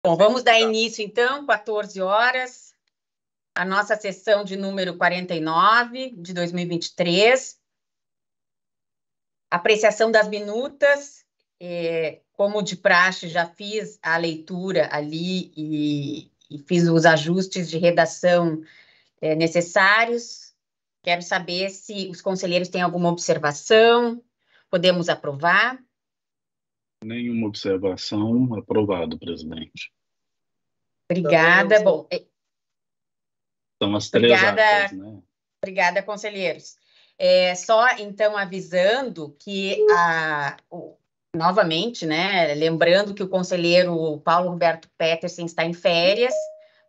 Bom, vamos dar início, então, 14 horas, a nossa sessão de número 49 de 2023. Apreciação das minutas, como de praxe, já fiz a leitura ali e fiz os ajustes de redação necessários. Quero saber se os conselheiros têm alguma observação. Podemos aprovar? Nenhuma observação. Aprovado, presidente. Obrigada. Bom, são as três atas, né? Obrigada, conselheiros. Só, então, avisando que, novamente, né, lembrando que o conselheiro Paulo Roberto Petersen está em férias,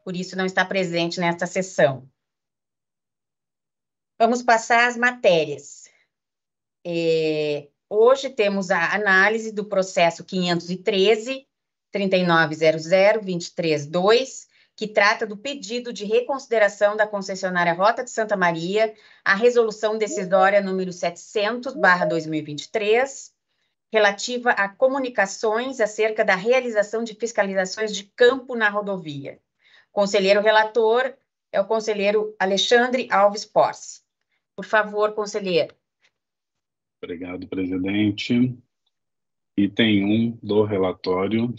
por isso não está presente nesta sessão. Vamos passar às matérias. Hoje temos a análise do processo 513-3900-232, que trata do pedido de reconsideração da concessionária Rota de Santa Maria, a resolução decisória número 700/2023, relativa a comunicações acerca da realização de fiscalizações de campo na rodovia. Conselheiro relator é o conselheiro Alexandre Alves Porce. Por favor, conselheiro. Obrigado, presidente. Item 1 do relatório.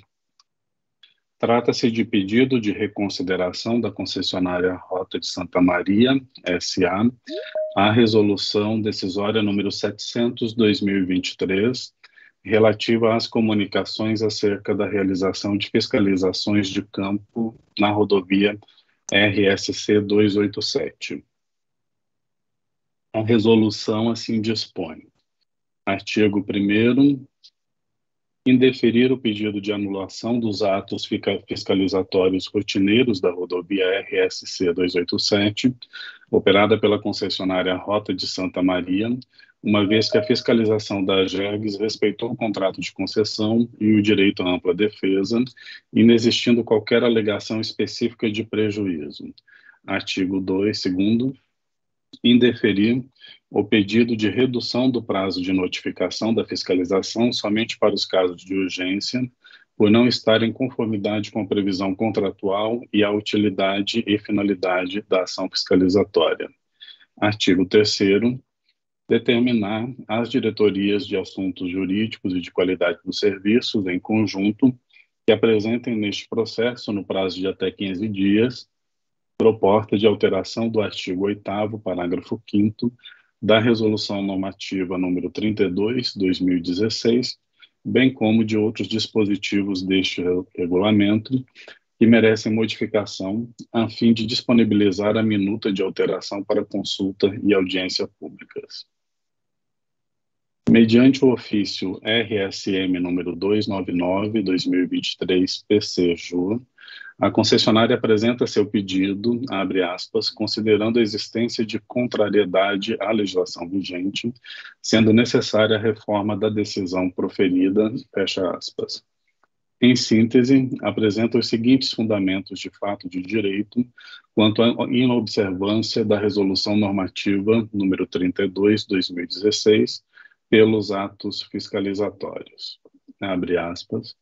Trata-se de pedido de reconsideração da concessionária Rota de Santa Maria, S.A., a resolução decisória número 700/2023, relativa às comunicações acerca da realização de fiscalizações de campo na rodovia RSC 287. A resolução assim dispõe. Artigo 1º, indeferir o pedido de anulação dos atos fiscalizatórios rotineiros da rodovia RSC 287, operada pela concessionária Rota de Santa Maria, uma vez que a fiscalização da AGERGS respeitou o contrato de concessão e o direito à ampla defesa, inexistindo qualquer alegação específica de prejuízo. Artigo 2º, indeferir o pedido de redução do prazo de notificação da fiscalização somente para os casos de urgência, por não estar em conformidade com a previsão contratual e a utilidade e finalidade da ação fiscalizatória. Artigo 3º, determinar as diretorias de assuntos jurídicos e de qualidade dos serviços, em conjunto, que apresentem neste processo, no prazo de até 15 dias, proposta de alteração do artigo 8º, parágrafo 5º, da Resolução Normativa número 32/2016, bem como de outros dispositivos deste regulamento que merecem modificação, a fim de disponibilizar a minuta de alteração para consulta e audiência públicas. Mediante o ofício RSM número 299/2023 a concessionária apresenta seu pedido, abre aspas, considerando a existência de contrariedade à legislação vigente, sendo necessária a reforma da decisão proferida, fecha aspas. Em síntese, apresenta os seguintes fundamentos de fato de direito quanto à inobservância da Resolução Normativa número 32/2016 pelos atos fiscalizatórios. Abre aspas.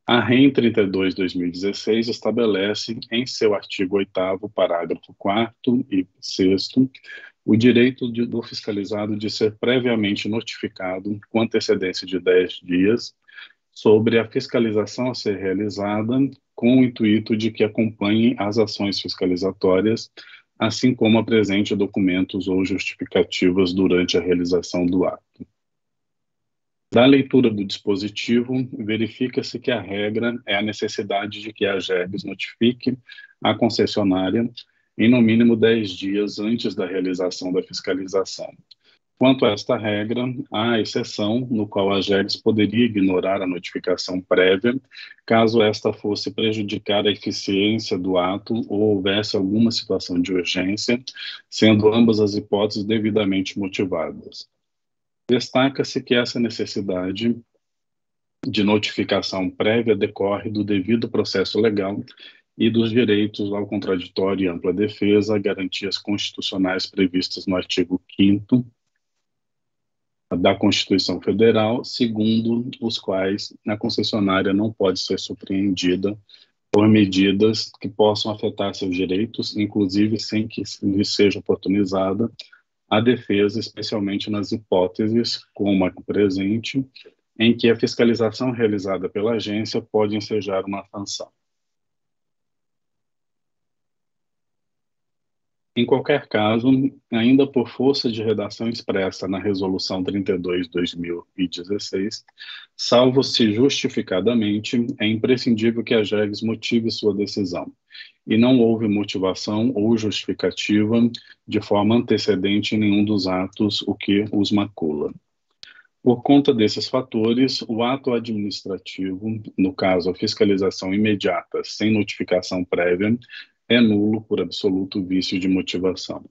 A REN 32/2016 estabelece, em seu artigo 8º, parágrafo 4º e 6º, o direito do fiscalizado de ser previamente notificado, com antecedência de 10 dias, sobre a fiscalização a ser realizada, com o intuito de que acompanhe as ações fiscalizatórias, assim como apresente documentos ou justificativas durante a realização do ato. Da leitura do dispositivo, verifica-se que a regra é a necessidade de que a AGERGS notifique a concessionária em no mínimo 10 dias antes da realização da fiscalização. Quanto a esta regra, há exceção no qual a AGERGS poderia ignorar a notificação prévia, caso esta fosse prejudicar a eficiência do ato ou houvesse alguma situação de urgência, sendo ambas as hipóteses devidamente motivadas. Destaca-se que essa necessidade de notificação prévia decorre do devido processo legal e dos direitos ao contraditório e ampla defesa, garantias constitucionais previstas no artigo 5º da Constituição Federal, segundo os quais a concessionária não pode ser surpreendida por medidas que possam afetar seus direitos, inclusive sem que lhes seja oportunizada a defesa, especialmente nas hipóteses, como a presente, em que a fiscalização realizada pela agência pode ensejar uma sanção. Em qualquer caso, ainda por força de redação expressa na Resolução 32/2016, salvo-se justificadamente, é imprescindível que a JEGS motive sua decisão, e não houve motivação ou justificativa de forma antecedente em nenhum dos atos, o que os macula. Por conta desses fatores, o ato administrativo, no caso a fiscalização imediata sem notificação prévia, é nulo por absoluto vício de motivação.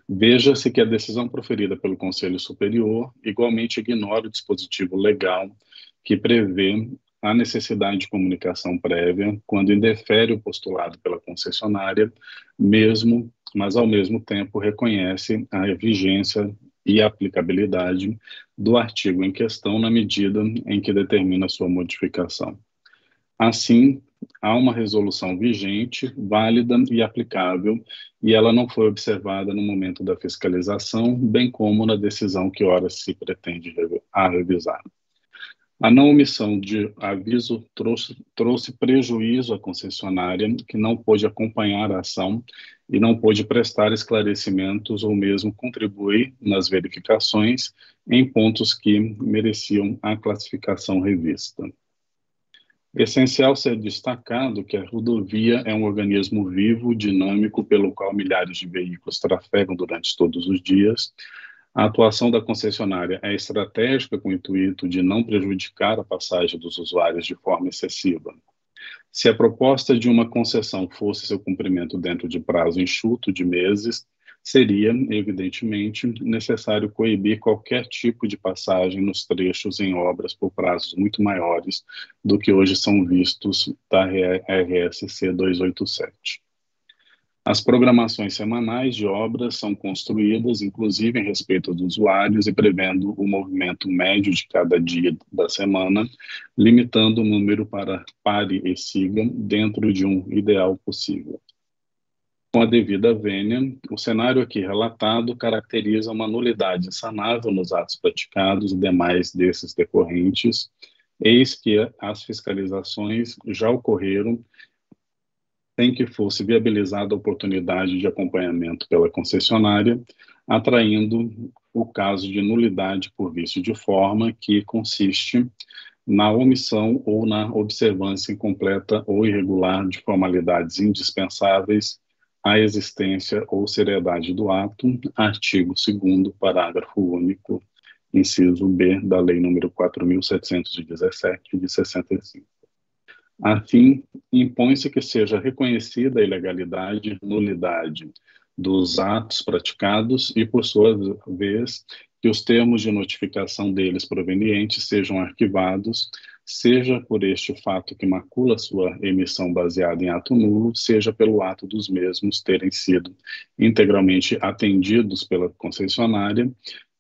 Veja-se que a decisão proferida pelo Conselho Superior igualmente ignora o dispositivo legal que prevê a necessidade de comunicação prévia quando indefere o postulado pela concessionária, mas ao mesmo tempo reconhece a vigência e aplicabilidade do artigo em questão na medida em que determina sua modificação. Assim, há uma resolução vigente, válida e aplicável, e ela não foi observada no momento da fiscalização, bem como na decisão que ora se pretende revisar. A não omissão de aviso trouxe prejuízo à concessionária, que não pôde acompanhar a ação e não pôde prestar esclarecimentos ou mesmo contribuir nas verificações em pontos que mereciam a classificação revista. Essencial ser destacado que a rodovia é um organismo vivo, dinâmico, pelo qual milhares de veículos trafegam durante todos os dias. A atuação da concessionária é estratégica com o intuito de não prejudicar a passagem dos usuários de forma excessiva. Se a proposta de uma concessão fosse seu cumprimento dentro de prazo enxuto de meses, seria, evidentemente, necessário coibir qualquer tipo de passagem nos trechos em obras por prazos muito maiores do que hoje são vistos da RSC 287. As programações semanais de obras são construídas, inclusive em respeito dos usuários e prevendo o movimento médio de cada dia da semana, limitando o número para pare e siga dentro de um ideal possível. Com a devida vênia, o cenário aqui relatado caracteriza uma nulidade insanável nos atos praticados e demais desses decorrentes, eis que as fiscalizações já ocorreram sem que fosse viabilizada a oportunidade de acompanhamento pela concessionária, atraindo o caso de nulidade por vício de forma, que consiste na omissão ou na observância incompleta ou irregular de formalidades indispensáveis à existência ou seriedade do ato, artigo 2º, parágrafo único, inciso B da Lei nº 4.717, de 65. Assim, impõe-se que seja reconhecida a ilegalidade, nulidade dos atos praticados e, por sua vez, que os termos de notificação deles provenientes sejam arquivados, seja por este fato que macula sua emissão baseada em ato nulo, seja pelo ato dos mesmos terem sido integralmente atendidos pela concessionária,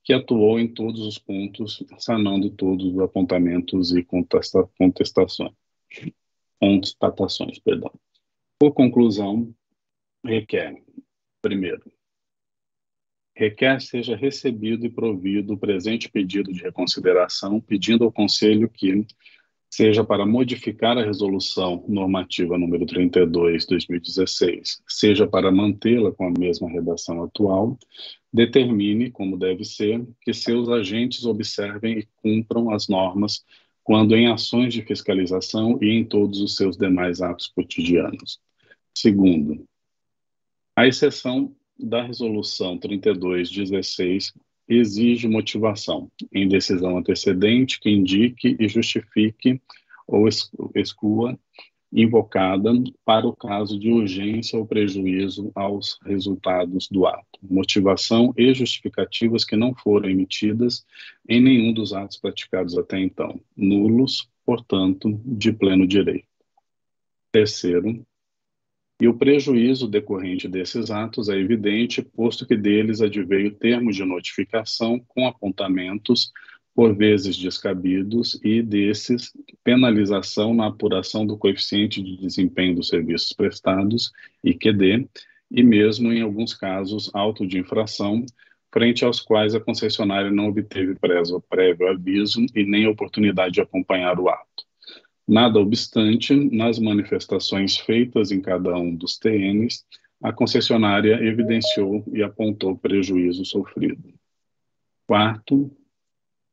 que atuou em todos os pontos, sanando todos os apontamentos e constatações. Por conclusão, primeiro, requer seja recebido e provido o presente pedido de reconsideração, pedindo ao Conselho que, seja para modificar a Resolução Normativa número 32/2016, seja para mantê-la com a mesma redação atual, determine, como deve ser, que seus agentes observem e cumpram as normas quando em ações de fiscalização e em todos os seus demais atos cotidianos. Segundo, a exceção da Resolução 32/16 exige motivação em decisão antecedente que indique e justifique ou exclua invocada para o caso de urgência ou prejuízo aos resultados do ato. Motivação e justificativas que não foram emitidas em nenhum dos atos praticados até então, nulos, portanto, de pleno direito. Terceiro, e o prejuízo decorrente desses atos é evidente, posto que deles adveio termo de notificação com apontamentos por vezes descabidos, e desses, penalização na apuração do coeficiente de desempenho dos serviços prestados, IQD, e mesmo, em alguns casos, auto de infração, frente aos quais a concessionária não obteve prévio aviso e nem oportunidade de acompanhar o ato. Nada obstante, nas manifestações feitas em cada um dos TNs, a concessionária evidenciou e apontou prejuízo sofrido. Quarto,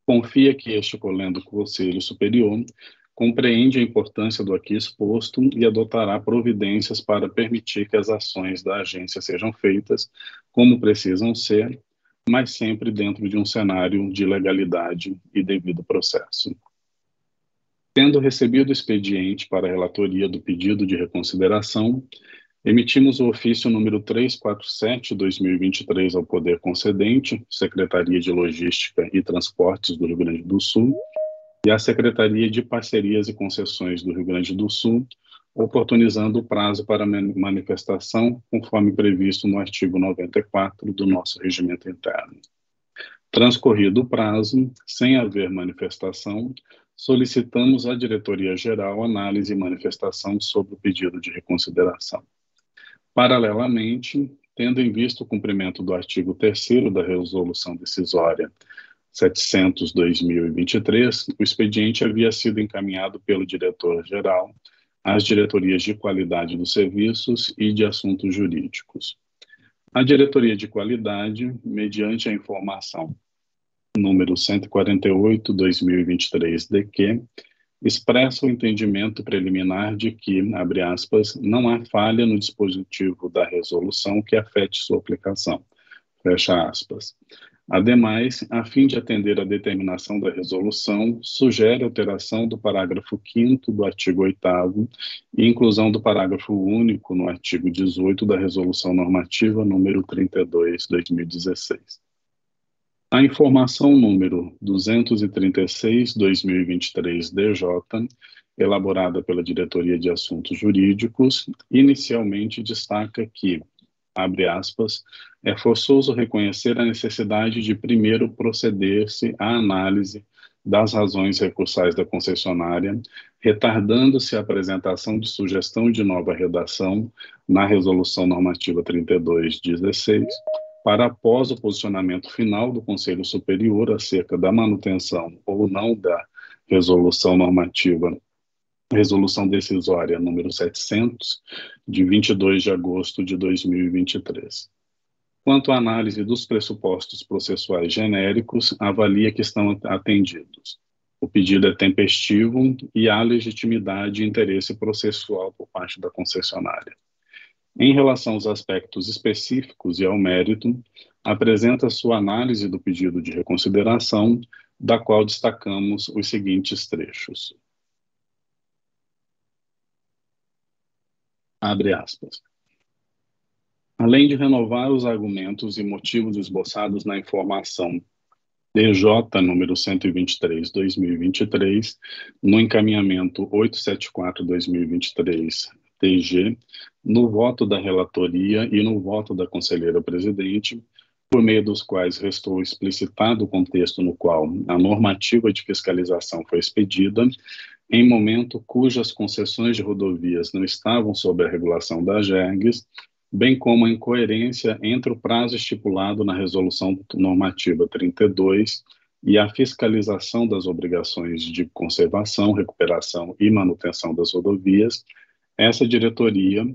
confia que este colendo Conselho Superior compreende a importância do aqui exposto e adotará providências para permitir que as ações da agência sejam feitas como precisam ser, mas sempre dentro de um cenário de legalidade e devido processo. Tendo recebido o expediente para a relatoria do pedido de reconsideração, emitimos o ofício número 347/2023 ao Poder Concedente, Secretaria de Logística e Transportes do Rio Grande do Sul, e à Secretaria de Parcerias e Concessões do Rio Grande do Sul, oportunizando o prazo para manifestação, conforme previsto no artigo 94 do nosso regimento interno. Transcorrido o prazo, sem haver manifestação, solicitamos à Diretoria-Geral análise e manifestação sobre o pedido de reconsideração. Paralelamente, tendo em vista o cumprimento do artigo 3º da Resolução Decisória 700/2023, o expediente havia sido encaminhado pelo diretor-geral às diretorias de qualidade dos serviços e de assuntos jurídicos. A diretoria de qualidade, mediante a informação número 148/2023-DQ, expressa o entendimento preliminar de que, abre aspas, não há falha no dispositivo da resolução que afete sua aplicação, fecha aspas. Ademais, a fim de atender à determinação da resolução, sugere alteração do parágrafo 5º do artigo 8º e inclusão do parágrafo único no artigo 18 da Resolução Normativa número 32/2016. A informação número 236/2023-DJ, elaborada pela Diretoria de Assuntos Jurídicos, inicialmente destaca que, abre aspas, é forçoso reconhecer a necessidade de primeiro proceder-se à análise das razões recursais da concessionária, retardando-se a apresentação de sugestão de nova redação na Resolução Normativa 32/16, para após o posicionamento final do Conselho Superior acerca da manutenção ou não da Resolução Normativa, Resolução Decisória número 700, de 22 de agosto de 2023. Quanto à análise dos pressupostos processuais genéricos, avalia que estão atendidos. O pedido é tempestivo e há legitimidade e interesse processual por parte da concessionária. Em relação aos aspectos específicos e ao mérito, apresenta sua análise do pedido de reconsideração, da qual destacamos os seguintes trechos. Abre aspas. Além de renovar os argumentos e motivos esboçados na informação DJ número 123/2023, no encaminhamento 874/2023, no voto da relatoria e no voto da conselheira-presidente, por meio dos quais restou explicitado o contexto no qual a normativa de fiscalização foi expedida, em momento cujas concessões de rodovias não estavam sob a regulação da AGERGS, bem como a incoerência entre o prazo estipulado na Resolução Normativa 32 e a fiscalização das obrigações de conservação, recuperação e manutenção das rodovias, essa diretoria,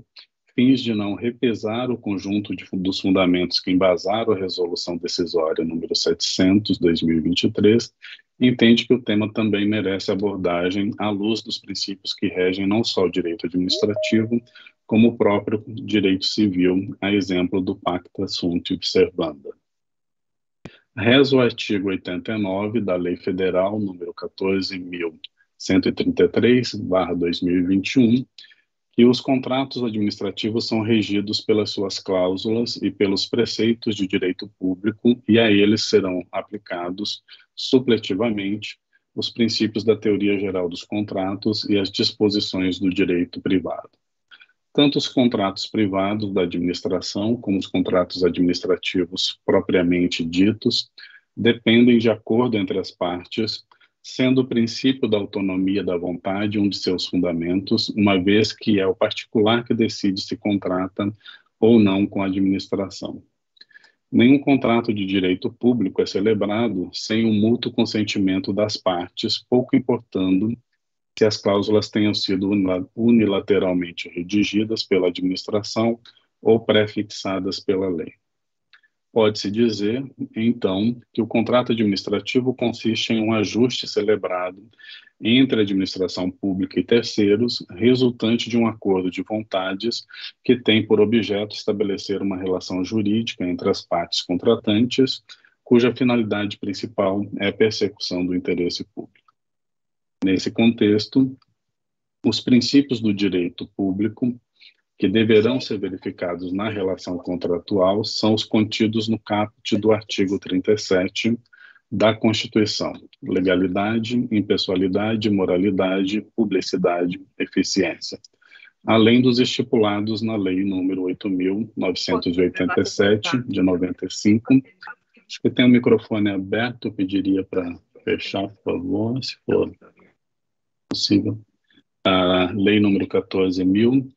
fins de não repesar o conjunto dos fundamentos que embasaram a Resolução Decisória número 700/2023, entende que o tema também merece abordagem à luz dos princípios que regem não só o direito administrativo, como o próprio direito civil, a exemplo do Pacta Sunt Servanda. Reza o artigo 89 da Lei Federal número 14.133/2021, que os contratos administrativos são regidos pelas suas cláusulas e pelos preceitos de direito público, e a eles serão aplicados, supletivamente, os princípios da teoria geral dos contratos e as disposições do direito privado. Tanto os contratos privados da administração, como os contratos administrativos propriamente ditos, dependem de acordo entre as partes, sendo o princípio da autonomia da vontade um de seus fundamentos, uma vez que é o particular que decide se contrata ou não com a administração. Nenhum contrato de direito público é celebrado sem o mútuo consentimento das partes, pouco importando se as cláusulas tenham sido unilateralmente redigidas pela administração ou pré-fixadas pela lei. Pode-se dizer, então, que o contrato administrativo consiste em um ajuste celebrado entre a administração pública e terceiros, resultante de um acordo de vontades que tem por objeto estabelecer uma relação jurídica entre as partes contratantes, cuja finalidade principal é a persecução do interesse público. Nesse contexto, os princípios do direito público que deverão ser verificados na relação contratual são os contidos no caput do artigo 37 da Constituição: legalidade, impessoalidade, moralidade, publicidade, eficiência, além dos estipulados na Lei nº 8.987, de 95. Acho que tem o microfone aberto, eu pediria para fechar, por favor, se for possível. A Lei nº 14.000,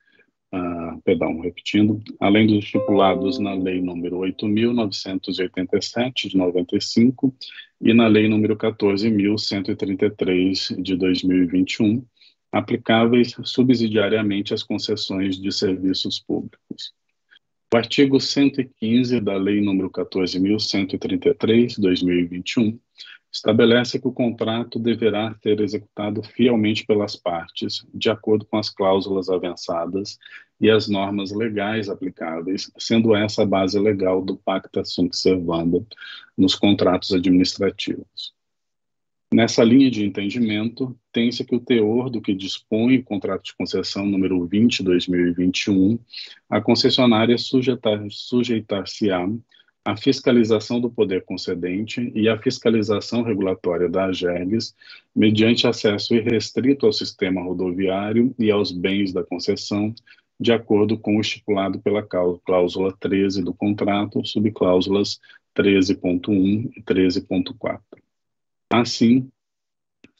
repetindo, além dos estipulados na Lei nº 8.987, de 95, e na Lei nº 14.133, de 2021, aplicáveis subsidiariamente às concessões de serviços públicos. O artigo 115 da Lei nº 14.133, de 2021, estabelece que o contrato deverá ser executado fielmente pelas partes, de acordo com as cláusulas avançadas e as normas legais aplicáveis, sendo essa a base legal do Pacta Sunt Servanda nos contratos administrativos. Nessa linha de entendimento, tem-se que o teor do que dispõe o contrato de concessão número 20/2021, a concessionária sujeitar-se-á a fiscalização do poder concedente e a fiscalização regulatória da AGERGS, mediante acesso irrestrito ao sistema rodoviário e aos bens da concessão, de acordo com o estipulado pela cláusula 13 do contrato, subcláusulas 13.1 e 13.4. Assim,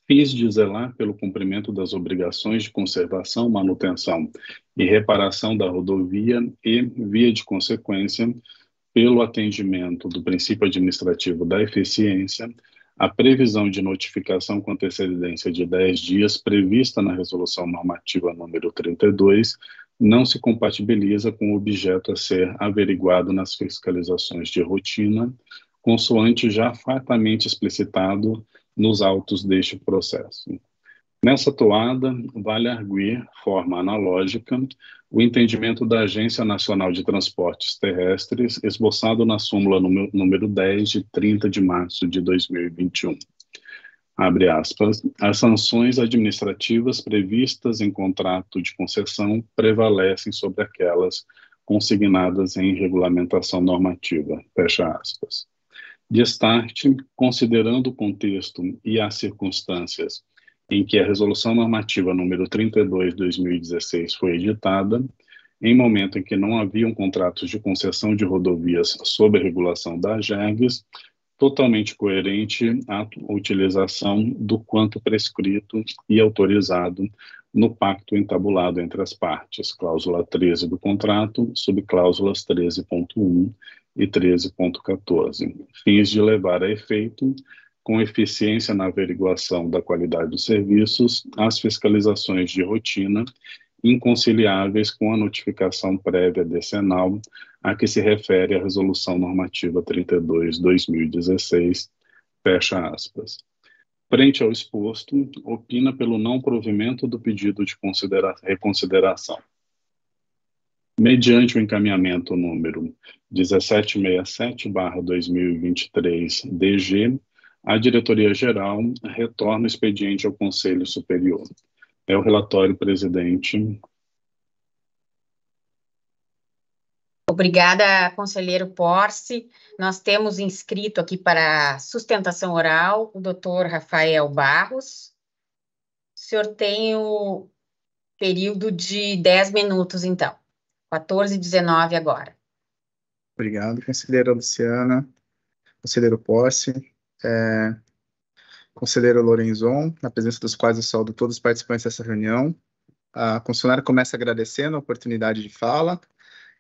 fins de zelar pelo cumprimento das obrigações de conservação, manutenção e reparação da rodovia e, via de consequência, pelo atendimento do princípio administrativo da eficiência, a previsão de notificação com antecedência de 10 dias prevista na Resolução Normativa número 32 não se compatibiliza com o objeto a ser averiguado nas fiscalizações de rotina, consoante já fartamente explicitado nos autos deste processo. Nessa toada, vale arguir, forma analógica, o entendimento da Agência Nacional de Transportes Terrestres, esboçado na súmula número 10, de 30 de março de 2021. Abre aspas, as sanções administrativas previstas em contrato de concessão prevalecem sobre aquelas consignadas em regulamentação normativa, fecha aspas. Destarte, considerando o contexto e as circunstâncias em que a Resolução Normativa número 32/2016 foi editada, em momento em que não haviam contratos de concessão de rodovias sob a regulação da AGERGS, totalmente coerente a utilização do quanto prescrito e autorizado no pacto entabulado entre as partes, cláusula 13 do contrato, subcláusulas 13.1 e 13.14, fins de levar a efeito, com eficiência na averiguação da qualidade dos serviços, as fiscalizações de rotina, inconciliáveis com a notificação prévia decenal a que se refere a Resolução Normativa 32/2016, fecha aspas. Frente ao exposto, opina pelo não provimento do pedido de reconsideração. Mediante o encaminhamento número 1767/2023 DG, a Diretoria-Geral retorna o expediente ao Conselho Superior. É o relatório, presidente. Obrigada, conselheiro Porce. Nós temos inscrito aqui para sustentação oral o doutor Rafael Barros. O senhor tem o período de 10 minutos, então. 14h19 agora. Obrigado, conselheira Luciana. conselheiro Porce, conselheiro Lorenzon, na presença dos quais eu saúdo todos os participantes dessa reunião. A concessionária começa agradecendo a oportunidade de fala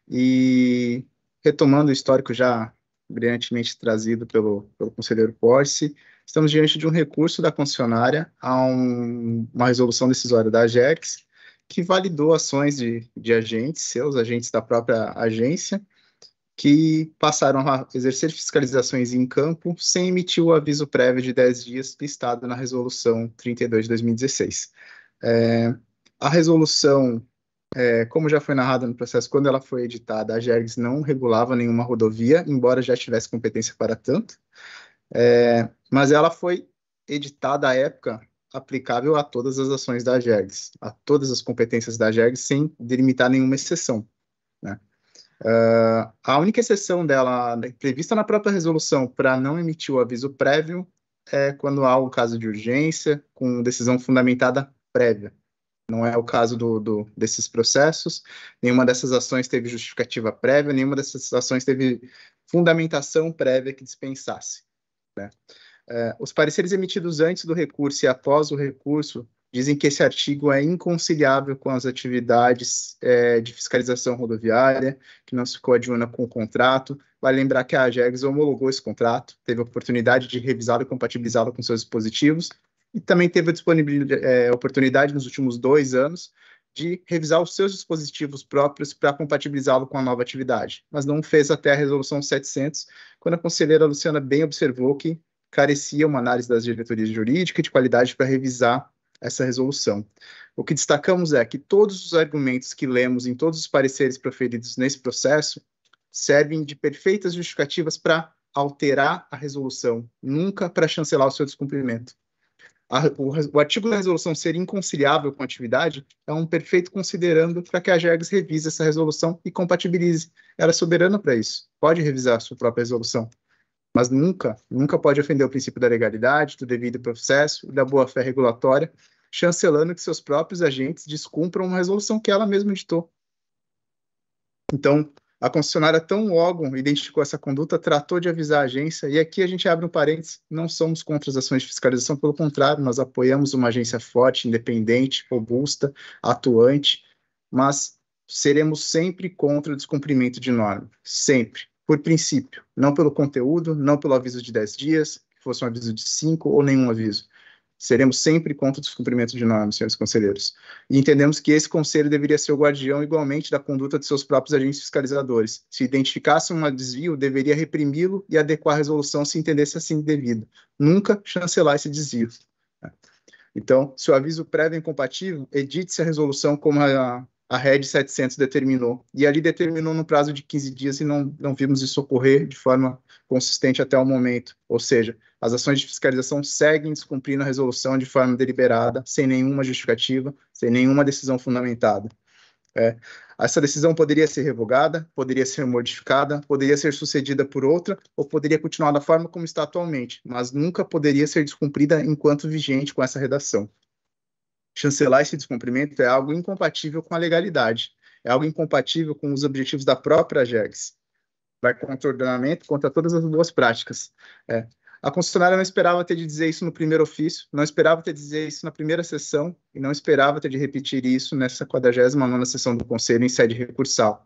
e retomando o histórico já brilhantemente trazido pelo conselheiro Porce, estamos diante de um recurso da concessionária a uma resolução decisória da AGERGS, que validou ações de agentes, seus agentes da própria agência, que passaram a exercer fiscalizações em campo sem emitir o aviso prévio de 10 dias listado na Resolução 32 de 2016. A resolução, como já foi narrado no processo, quando ela foi editada, a AGERGS não regulava nenhuma rodovia, embora já tivesse competência para tanto, mas ela foi editada à época aplicável a todas as ações da AGERGS, a todas as competências da AGERGS, sem delimitar nenhuma exceção, né? A única exceção dela, prevista na própria resolução, para não emitir o aviso prévio, é quando há um caso de urgência, com decisão fundamentada prévia. Não é o caso desses processos, nenhuma dessas ações teve justificativa prévia, nenhuma dessas ações teve fundamentação prévia que dispensasse, né? Os pareceres emitidos antes do recurso e após o recurso dizem que esse artigo é inconciliável com as atividades de fiscalização rodoviária, que não se coaduna com o contrato. Vale lembrar que a AGERGS homologou esse contrato, teve a oportunidade de revisá-lo e compatibilizá-lo com seus dispositivos, e também teve a oportunidade nos últimos 2 anos de revisar os seus dispositivos próprios para compatibilizá-lo com a nova atividade, mas não fez até a resolução 700, quando a conselheira Luciana bem observou que carecia uma análise das diretorias jurídicas e de qualidade para revisar essa resolução. O que destacamos é que todos os argumentos que lemos em todos os pareceres proferidos nesse processo servem de perfeitas justificativas para alterar a resolução, nunca para chancelar o seu descumprimento. O artigo da resolução ser inconciliável com a atividade é um perfeito considerando para que a AGERGS revise essa resolução e compatibilize. Ela é soberana para isso, pode revisar a sua própria resolução, mas nunca pode ofender o princípio da legalidade, do devido processo e da boa-fé regulatória, chancelando que seus próprios agentes descumpram uma resolução que ela mesma editou. Então, a concessionária, tão logo identificou essa conduta, tratou de avisar a agência, e aqui a gente abre um parênteses, não somos contra as ações de fiscalização, pelo contrário, nós apoiamos uma agência forte, independente, robusta, atuante, mas seremos sempre contra o descumprimento de norma, sempre, por princípio, não pelo conteúdo, não pelo aviso de 10 dias, que fosse um aviso de 5 ou nenhum aviso. Seremos sempre contra o descumprimento de normas, senhores conselheiros. E entendemos que esse conselho deveria ser o guardião igualmente da conduta de seus próprios agentes fiscalizadores. Se identificasse um desvio, deveria reprimi-lo e adequar a resolução se entendesse assim devido. Nunca chancelar esse desvio. Então, se o aviso prévio é incompatível, edite-se a resolução como a RED 700 determinou. E ali determinou no prazo de 15 dias e não vimos isso ocorrer de forma consistente até o momento. Ou seja, as ações de fiscalização seguem descumprindo a resolução de forma deliberada, sem nenhuma justificativa, sem nenhuma decisão fundamentada. Essa decisão poderia ser revogada, poderia ser modificada, poderia ser sucedida por outra, ou poderia continuar da forma como está atualmente, mas nunca poderia ser descumprida enquanto vigente com essa redação. Chancelar esse descumprimento é algo incompatível com a legalidade, é algo incompatível com os objetivos da própria AGERGS. Vai contra o ordenamento, contra todas as boas práticas. A concessionária não esperava ter de dizer isso no primeiro ofício, não esperava ter de dizer isso na primeira sessão, e não esperava ter de repetir isso nessa 49ª sessão do Conselho em sede recursal.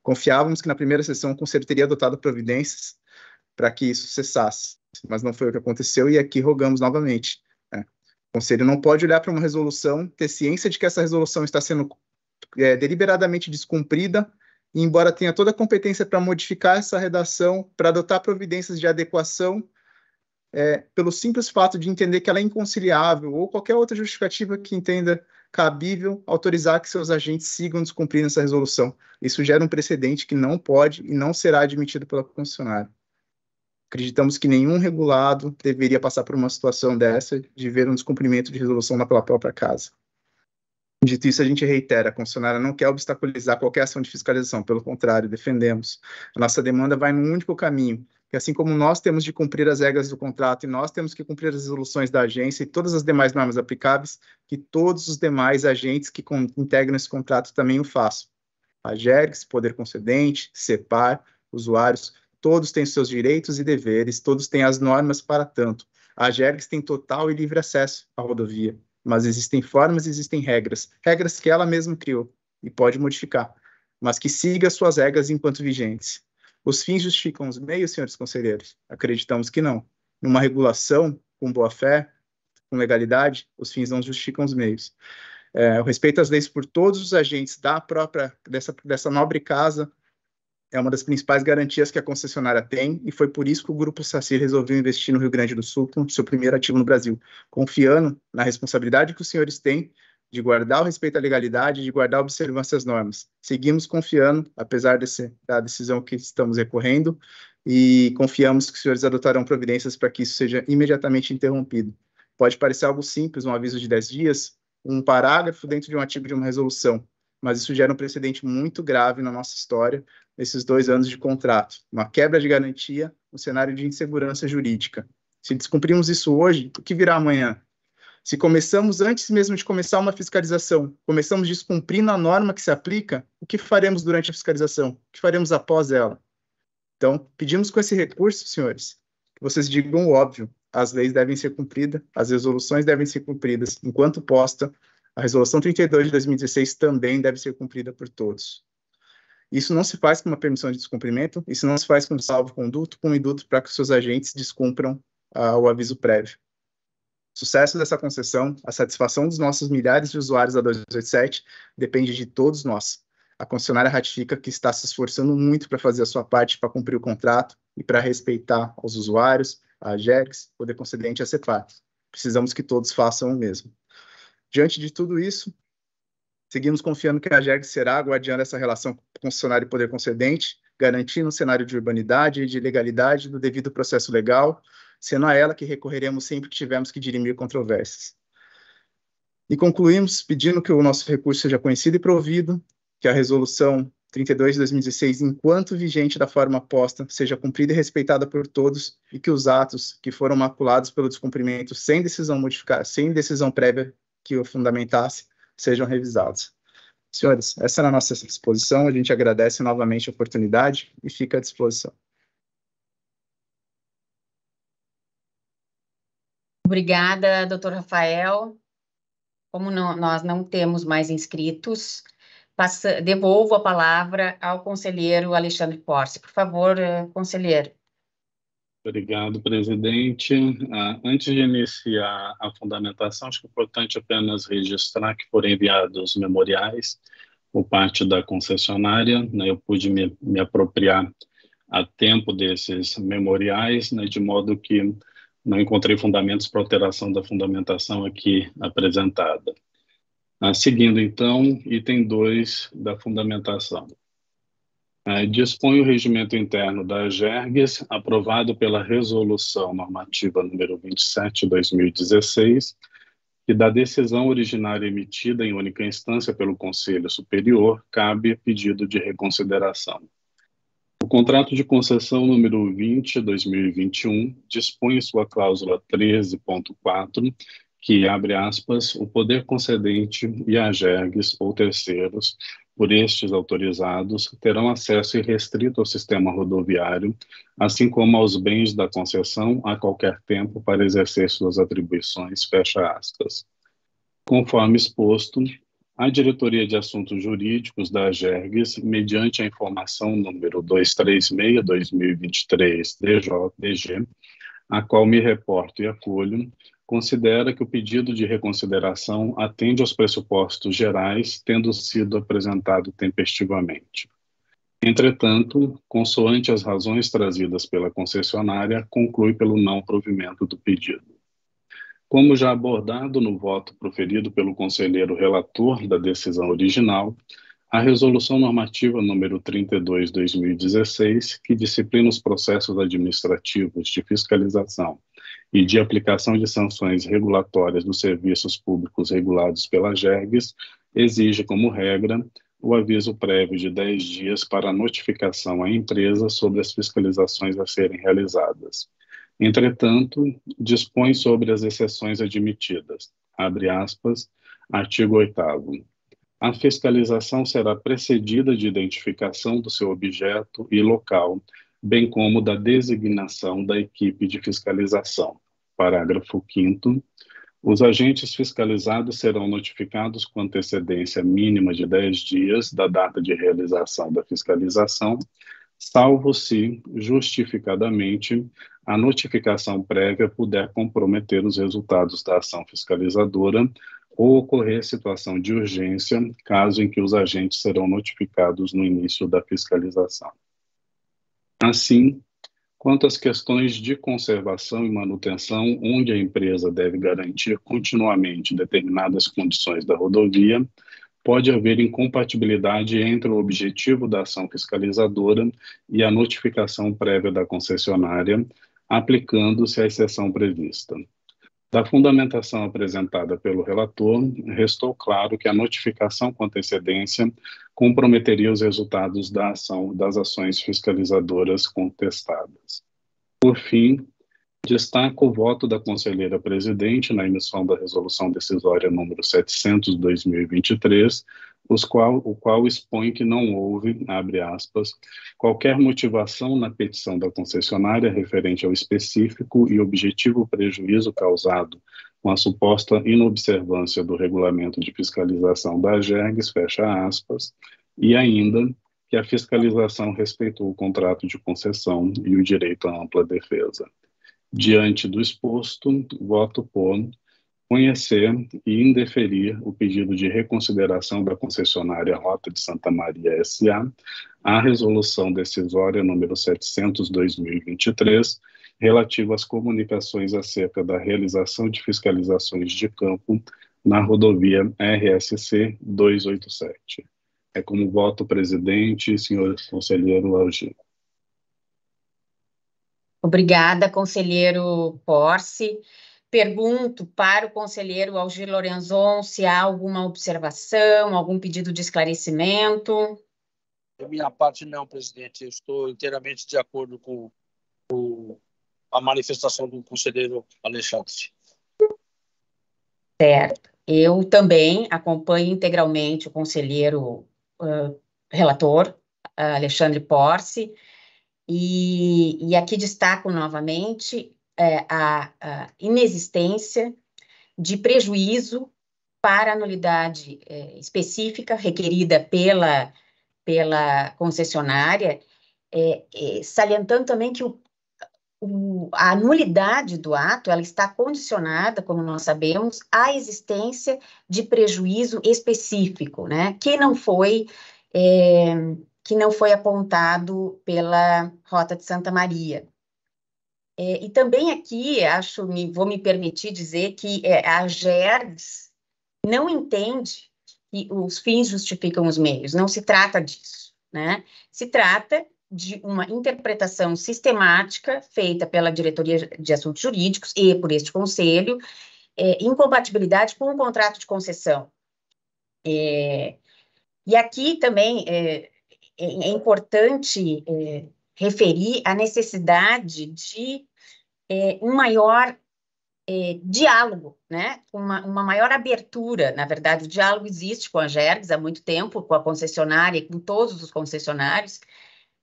Confiávamos que na primeira sessão o Conselho teria adotado providências para que isso cessasse, mas não foi o que aconteceu, e aqui rogamos novamente. O Conselho não pode olhar para uma resolução, ter ciência de que essa resolução está sendo deliberadamente descumprida, e embora tenha toda a competência para modificar essa redação, para adotar providências de adequação, pelo simples fato de entender que ela é inconciliável, ou qualquer outra justificativa que entenda cabível, autorizar que seus agentes sigam descumprindo essa resolução. Isso gera um precedente que não pode e não será admitido pela concessionária. Acreditamos que nenhum regulado deveria passar por uma situação dessa, de ver um descumprimento de resolução pela própria casa. Dito isso, a gente reitera, a concessionária não quer obstaculizar qualquer ação de fiscalização, pelo contrário, defendemos. A nossa demanda vai num único caminho, que assim como nós temos de cumprir as regras do contrato e nós temos que cumprir as resoluções da agência e todas as demais normas aplicáveis, que todos os demais agentes que integram esse contrato também o façam. A AGERGS, Poder Concedente, CEPAR, usuários, todos têm seus direitos e deveres, todos têm as normas para tanto. A Agergs tem total e livre acesso à rodovia, mas existem formas e existem regras que ela mesma criou e pode modificar, mas que siga suas regras enquanto vigentes. Os fins justificam os meios, senhores conselheiros? Acreditamos que não. Numa regulação com boa-fé, com legalidade, os fins não justificam os meios. O respeito às leis por todos os agentes dessa nobre casa é uma das principais garantias que a concessionária tem, e foi por isso que o Grupo Sacir resolveu investir no Rio Grande do Sul com seu primeiro ativo no Brasil, confiando na responsabilidade que os senhores têm de guardar o respeito à legalidade, de guardar a observância às normas. Seguimos confiando, apesar da decisão que estamos recorrendo, e confiamos que os senhores adotarão providências para que isso seja imediatamente interrompido. Pode parecer algo simples, um aviso de 10 dias, um parágrafo dentro de um artigo de uma resolução, mas isso gera um precedente muito grave na nossa história, nesses 2 anos de contrato. Uma quebra de garantia, um cenário de insegurança jurídica. Se descumprirmos isso hoje, o que virá amanhã? Se começamos antes mesmo de começar uma fiscalização, começamos descumprindo a norma que se aplica, o que faremos durante a fiscalização? O que faremos após ela? Então, pedimos com esse recurso, senhores, que vocês digam o óbvio. As leis devem ser cumpridas, as resoluções devem ser cumpridas. Enquanto posta, a Resolução 32 de 2016 também deve ser cumprida por todos. Isso não se faz com uma permissão de descumprimento, isso não se faz com salvo-conduto, com induto para que os seus agentes descumpram o aviso prévio. O sucesso dessa concessão, a satisfação dos nossos milhares de usuários da 287 depende de todos nós. A concessionária ratifica que está se esforçando muito para fazer a sua parte para cumprir o contrato e para respeitar os usuários, a Agergs, o poder concedente e a CEPAR. Precisamos que todos façam o mesmo. Diante de tudo isso, seguimos confiando que a Agergs será a guardiã dessa relação concessionário e poder concedente, garantindo um cenário de urbanidade e de legalidade do devido processo legal, sendo a ela que recorreremos sempre que tivermos que dirimir controvérsias. E concluímos pedindo que o nosso recurso seja conhecido e provido, que a Resolução 32 de 2016, enquanto vigente da forma posta, seja cumprida e respeitada por todos, e que os atos que foram maculados pelo descumprimento sem decisão prévia que o fundamentasse, sejam revisados. Senhores, essa era a nossa exposição, a gente agradece novamente a oportunidade e fica à disposição. Obrigada, doutor Rafael. Como nós não temos mais inscritos, devolvo a palavra ao conselheiro Alexandre Porce. Por favor, conselheiro. Obrigado, presidente. Antes de iniciar a fundamentação, acho que é importante apenas registrar que foram enviados memoriais por parte da concessionária, né? Eu pude me apropriar a tempo desses memoriais, né? De modo que não encontrei fundamentos para alteração da fundamentação aqui apresentada. Seguindo, então, item 2 da fundamentação. Dispõe o regimento interno da Agergs, aprovado pela Resolução Normativa número 27 de 2016, que da decisão originária emitida em única instância pelo Conselho Superior, cabe pedido de reconsideração. O contrato de concessão número 20 de 2021 dispõe em sua cláusula 13.4 que, abre aspas, o poder concedente e a Agergs ou terceiros, por estes autorizados, terão acesso irrestrito ao sistema rodoviário, assim como aos bens da concessão a qualquer tempo para exercer suas atribuições, fecha aspas. Conforme exposto, a Diretoria de Assuntos Jurídicos da Agergs, mediante a informação número 236/2023-DG, a qual me reporto e acolho, considera que o pedido de reconsideração atende aos pressupostos gerais, tendo sido apresentado tempestivamente. Entretanto, consoante as razões trazidas pela concessionária, conclui pelo não provimento do pedido. Como já abordado no voto proferido pelo conselheiro relator da decisão original, a Resolução Normativa número 32 de 2016, que disciplina os processos administrativos de fiscalização e de aplicação de sanções regulatórias dos serviços públicos regulados pela Agergs, exige como regra o aviso prévio de 10 dias para a notificação à empresa sobre as fiscalizações a serem realizadas. Entretanto, dispõe sobre as exceções admitidas. Abre aspas, artigo 8º. A fiscalização será precedida de identificação do seu objeto e local, bem como da designação da equipe de fiscalização. Parágrafo 5º. Os agentes fiscalizados serão notificados com antecedência mínima de 10 dias da data de realização da fiscalização, salvo se, justificadamente, a notificação prévia puder comprometer os resultados da ação fiscalizadora ou ocorrer situação de urgência, caso em que os agentes serão notificados no início da fiscalização. Assim, quanto às questões de conservação e manutenção, onde a empresa deve garantir continuamente determinadas condições da rodovia, pode haver incompatibilidade entre o objetivo da ação fiscalizadora e a notificação prévia da concessionária, aplicando-se a exceção prevista. Da fundamentação apresentada pelo relator, restou claro que a notificação com antecedência comprometeria os resultados da ação das ações fiscalizadoras contestadas. Por fim, destaco o voto da conselheira presidente na emissão da resolução decisória número 700/2023, o qual expõe que não houve, abre aspas, qualquer motivação na petição da concessionária referente ao específico e objetivo prejuízo causado com a suposta inobservância do regulamento de fiscalização da AGERGS, fecha aspas, e ainda que a fiscalização respeitou o contrato de concessão e o direito à ampla defesa. Diante do exposto, voto por conhecer e indeferir o pedido de reconsideração da concessionária Rota de Santa Maria S.A., à resolução decisória número 700/2023, relativa às comunicações acerca da realização de fiscalizações de campo na rodovia RSC 287. É como voto presidente, senhor conselheiro Algir. Obrigada, conselheiro Porce. Pergunto para o conselheiro Algir Lorenzon se há alguma observação, algum pedido de esclarecimento. Da minha parte, não, presidente. Eu estou inteiramente de acordo com a manifestação do conselheiro Alexandre. Certo. Eu também acompanho integralmente o conselheiro relator, Alexandre Porce, e aqui destaco novamente a inexistência de prejuízo para a nulidade específica requerida pela concessionária, salientando também que a nulidade do ato ela está condicionada, como nós sabemos, à existência de prejuízo específico, né, que não foi apontado pela Rota de Santa Maria. E também aqui, vou me permitir dizer que a AGERGS não entende que os fins justificam os meios, não se trata disso, né? Se trata de uma interpretação sistemática feita pela Diretoria de Assuntos Jurídicos e por este Conselho, incompatibilidade com o contrato de concessão. E aqui também é importante referir a necessidade de um maior diálogo, né? Uma maior abertura. Na verdade, o diálogo existe com a AGERGS há muito tempo, com a concessionária e com todos os concessionários,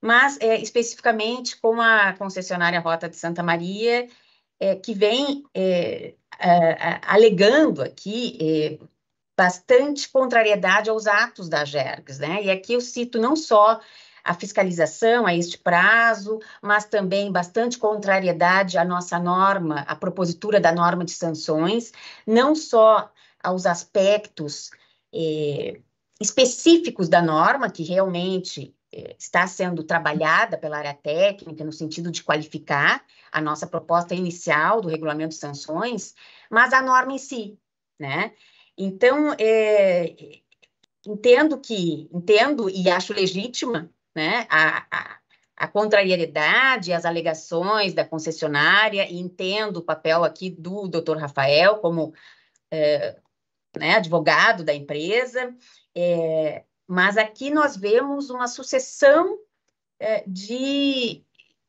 mas especificamente com a concessionária Rota de Santa Maria, que vem alegando aqui bastante contrariedade aos atos da AGERGS, né? E aqui eu cito não só a fiscalização a este prazo, mas também bastante contrariedade à nossa norma, à propositura da norma de sanções, não só aos aspectos específicos da norma, que realmente está sendo trabalhada pela área técnica, no sentido de qualificar a nossa proposta inicial do regulamento de sanções, mas a norma em si, né? Então, entendo e acho legítima, né, a contrariedade, as alegações da concessionária, e entendo o papel aqui do Dr. Rafael como né, advogado da empresa, mas aqui nós vemos uma sucessão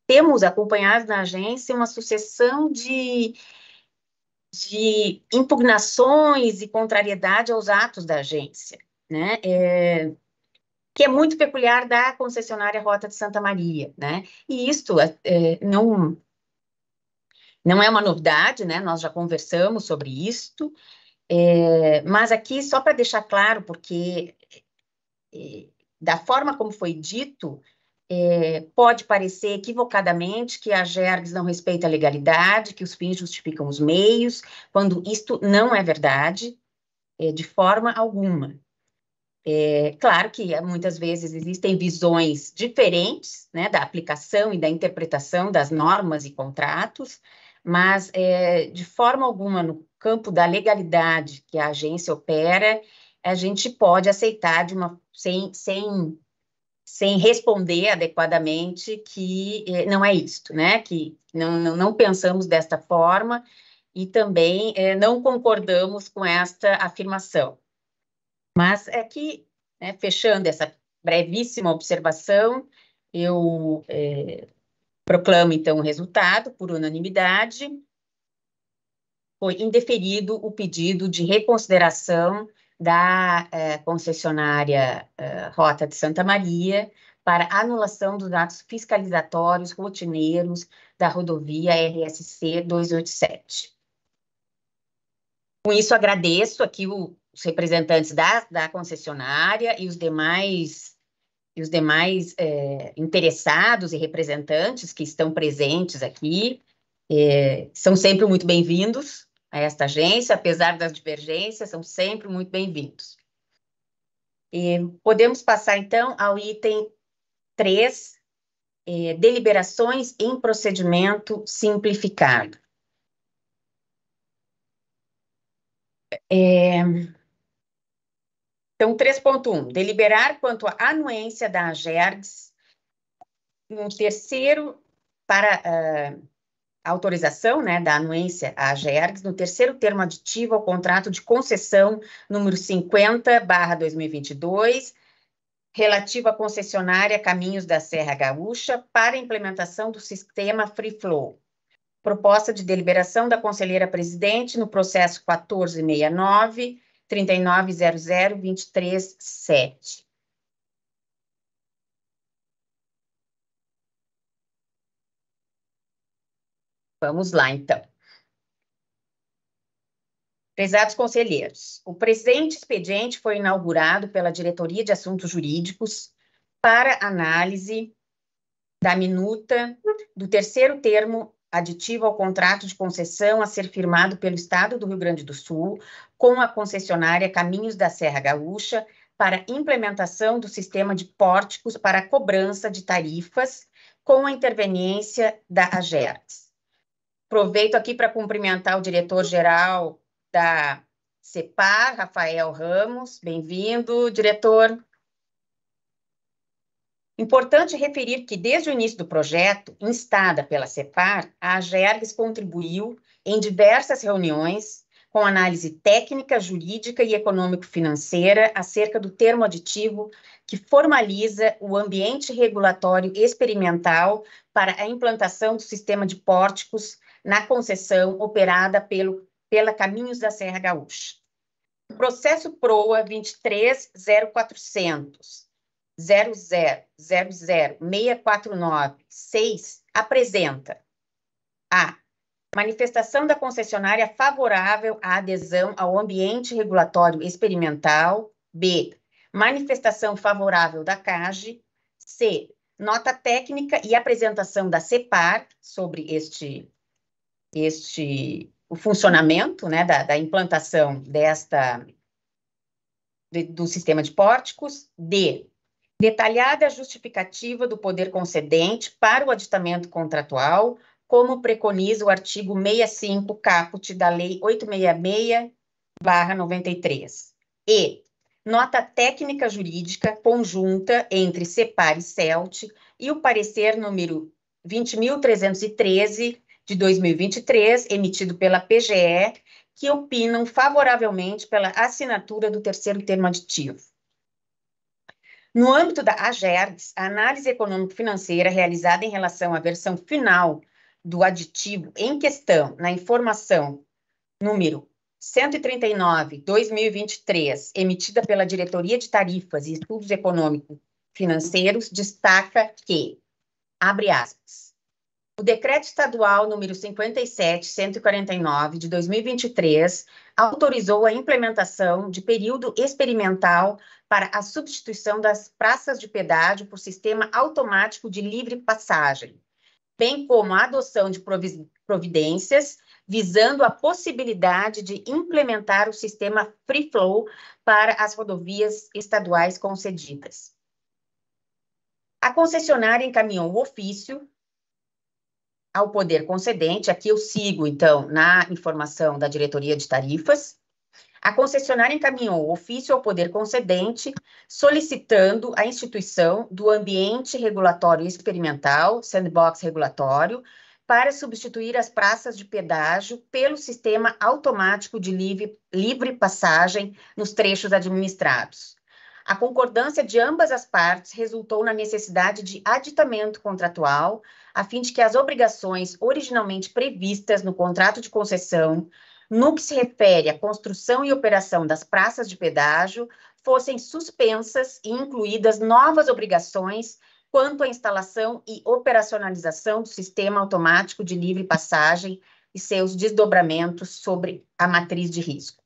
temos acompanhado na agência uma sucessão de impugnações e contrariedade aos atos da agência, né? que é muito peculiar da concessionária Rota de Santa Maria, né? E isto não é uma novidade, né? Nós já conversamos sobre isto, mas aqui, só para deixar claro, porque da forma como foi dito, pode parecer equivocadamente que a GERGS não respeita a legalidade, que os fins justificam os meios, quando isto não é verdade, de forma alguma. Claro que muitas vezes existem visões diferentes, né, da aplicação e da interpretação das normas e contratos, mas de forma alguma, no campo da legalidade que a agência opera, a gente pode aceitar sem responder adequadamente que não é isto, né? Que não pensamos desta forma e também não concordamos com esta afirmação. Mas aqui, né, fechando essa brevíssima observação, eu proclamo, então, o resultado por unanimidade. Foi indeferido o pedido de reconsideração da concessionária Rota de Santa Maria para anulação dos atos fiscalizatórios rotineiros da rodovia RSC 287. Com isso, agradeço aqui os representantes da concessionária e os demais interessados e representantes que estão presentes aqui. São sempre muito bem-vindos a esta agência, apesar das divergências, são sempre muito bem-vindos. Podemos passar, então, ao item 3, deliberações em procedimento simplificado. Então, 3.1, deliberar quanto à anuência da AGERGS no terceiro, para autorização, né, da anuência à AGERGS no terceiro termo aditivo ao contrato de concessão número 50/2022, relativo à concessionária Caminhos da Serra Gaúcha para implementação do sistema Free Flow. Proposta de deliberação da conselheira presidente no processo 1469-3900-237. Vamos lá, então. Prezados conselheiros, o presente expediente foi inaugurado pela Diretoria de Assuntos Jurídicos para análise da minuta do terceiro termo aditivo ao contrato de concessão a ser firmado pelo Estado do Rio Grande do Sul com a concessionária Caminhos da Serra Gaúcha para implementação do sistema de pórticos para cobrança de tarifas com a interveniência da AGERGS. Aproveito aqui para cumprimentar o diretor-geral da CEPAR, Rafael Ramos. Bem-vindo, diretor. Importante referir que, desde o início do projeto, instada pela CEPAR, a AGERGS contribuiu em diversas reuniões com análise técnica, jurídica e econômico-financeira acerca do termo aditivo que formaliza o ambiente regulatório experimental para a implantação do sistema de pórticos na concessão operada pela Caminhos da Serra Gaúcha. O processo PROA 23.0400.0000.649.6 apresenta a manifestação da concessionária favorável à adesão ao ambiente regulatório experimental, b, manifestação favorável da CAGE, c, nota técnica e apresentação da CEPAR sobre o funcionamento, né, da implantação do sistema de pórticos. D, detalhada justificativa do poder concedente para o aditamento contratual, como preconiza o artigo 65 caput da Lei 866/93. E, nota técnica jurídica conjunta entre CEPAR e CELT e o parecer número 20.313 de 2023, emitido pela PGE, que opinam favoravelmente pela assinatura do terceiro termo aditivo. No âmbito da AGERGS, a análise econômico-financeira realizada em relação à versão final do aditivo em questão na informação número 139/2023, emitida pela Diretoria de Tarifas e Estudos Econômico-Financeiros, destaca que, abre aspas, o Decreto Estadual número 57.149, de 2023, autorizou a implementação de período experimental para a substituição das praças de pedágio por sistema automático de livre passagem, bem como a adoção de providências visando a possibilidade de implementar o sistema Free Flow para as rodovias estaduais concedidas. A concessionária encaminhou o ofício ao poder concedente, aqui eu sigo, então, na informação da Diretoria de Tarifas. A concessionária encaminhou o ofício ao poder concedente, solicitando a instituição do ambiente regulatório experimental, sandbox regulatório, para substituir as praças de pedágio pelo sistema automático de livre passagem nos trechos administrados. A concordância de ambas as partes resultou na necessidade de aditamento contratual, a fim de que as obrigações originalmente previstas no contrato de concessão, no que se refere à construção e operação das praças de pedágio, fossem suspensas e incluídas novas obrigações quanto à instalação e operacionalização do sistema automático de livre passagem e seus desdobramentos sobre a matriz de risco.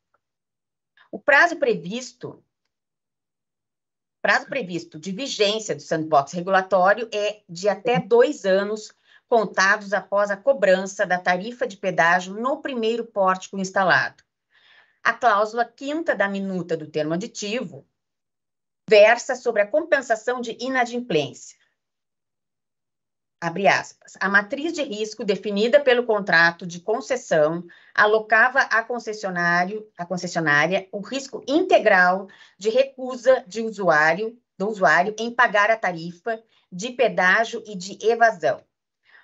O prazo previsto de vigência do sandbox regulatório é de até 2 anos, contados após a cobrança da tarifa de pedágio no primeiro pórtico instalado. A cláusula 5ª da minuta do termo aditivo versa sobre a compensação de inadimplência. Abre aspas. A matriz de risco definida pelo contrato de concessão alocava à concessionária o risco integral de recusa do usuário em pagar a tarifa de pedágio e de evasão.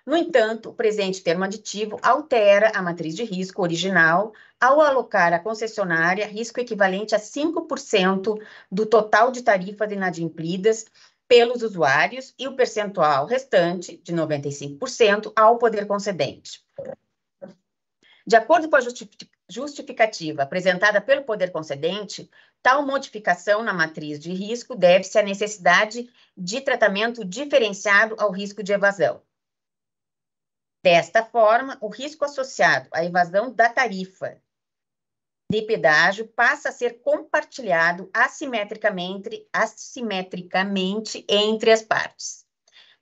No entanto, o presente termo aditivo altera a matriz de risco original ao alocar à concessionária risco equivalente a 5% do total de tarifas inadimplidas pelos usuários e o percentual restante, de 95%, ao poder concedente. De acordo com a justificativa apresentada pelo poder concedente, tal modificação na matriz de risco deve-se à necessidade de tratamento diferenciado ao risco de evasão. Desta forma, o risco associado à evasão da tarifa de pedágio passa a ser compartilhado assimetricamente entre as partes.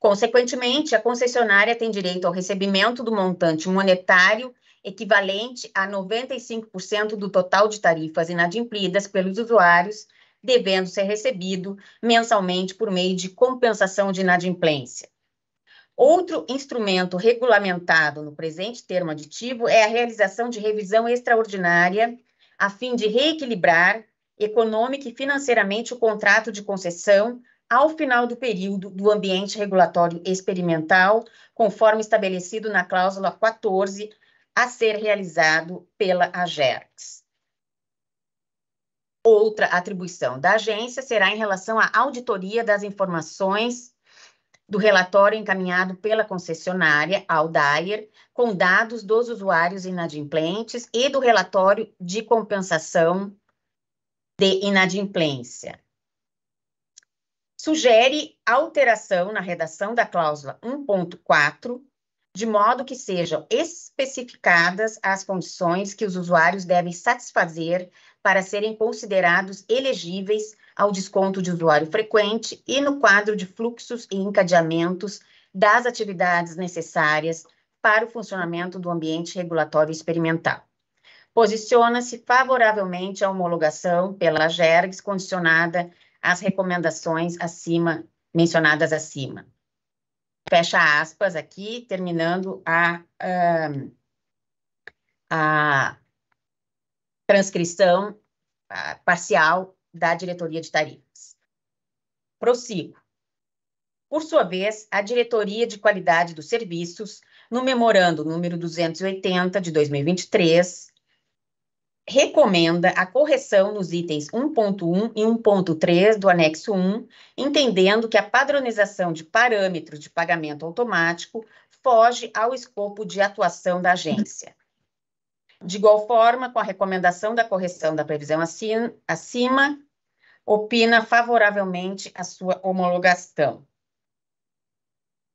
Consequentemente, a concessionária tem direito ao recebimento do montante monetário equivalente a 95% do total de tarifas inadimplidas pelos usuários, devendo ser recebido mensalmente por meio de compensação de inadimplência. Outro instrumento regulamentado no presente termo aditivo é a realização de revisão extraordinária a fim de reequilibrar econômica e financeiramente o contrato de concessão ao final do período do ambiente regulatório experimental, conforme estabelecido na cláusula 14, a ser realizado pela AGERGS. Outra atribuição da agência será em relação à auditoria das informações do relatório encaminhado pela concessionária ao DAIR, com dados dos usuários inadimplentes e do relatório de compensação de inadimplência. Sugere alteração na redação da cláusula 1.4, de modo que sejam especificadas as condições que os usuários devem satisfazer para serem considerados elegíveis ao desconto de usuário frequente e no quadro de fluxos e encadeamentos das atividades necessárias para o funcionamento do ambiente regulatório experimental. Posiciona-se favoravelmente à homologação pela AGERGS, condicionada às recomendações mencionadas acima. Fecha aspas aqui, terminando a transcrição parcial da Diretoria de Tarifas. Prossigo. Por sua vez, a Diretoria de Qualidade dos Serviços, no memorando número 280 de 2023, recomenda a correção nos itens 1.1 e 1.3 do anexo 1, entendendo que a padronização de parâmetros de pagamento automático foge ao escopo de atuação da agência. De igual forma, com a recomendação da correção da previsão acima, opina favoravelmente a sua homologação.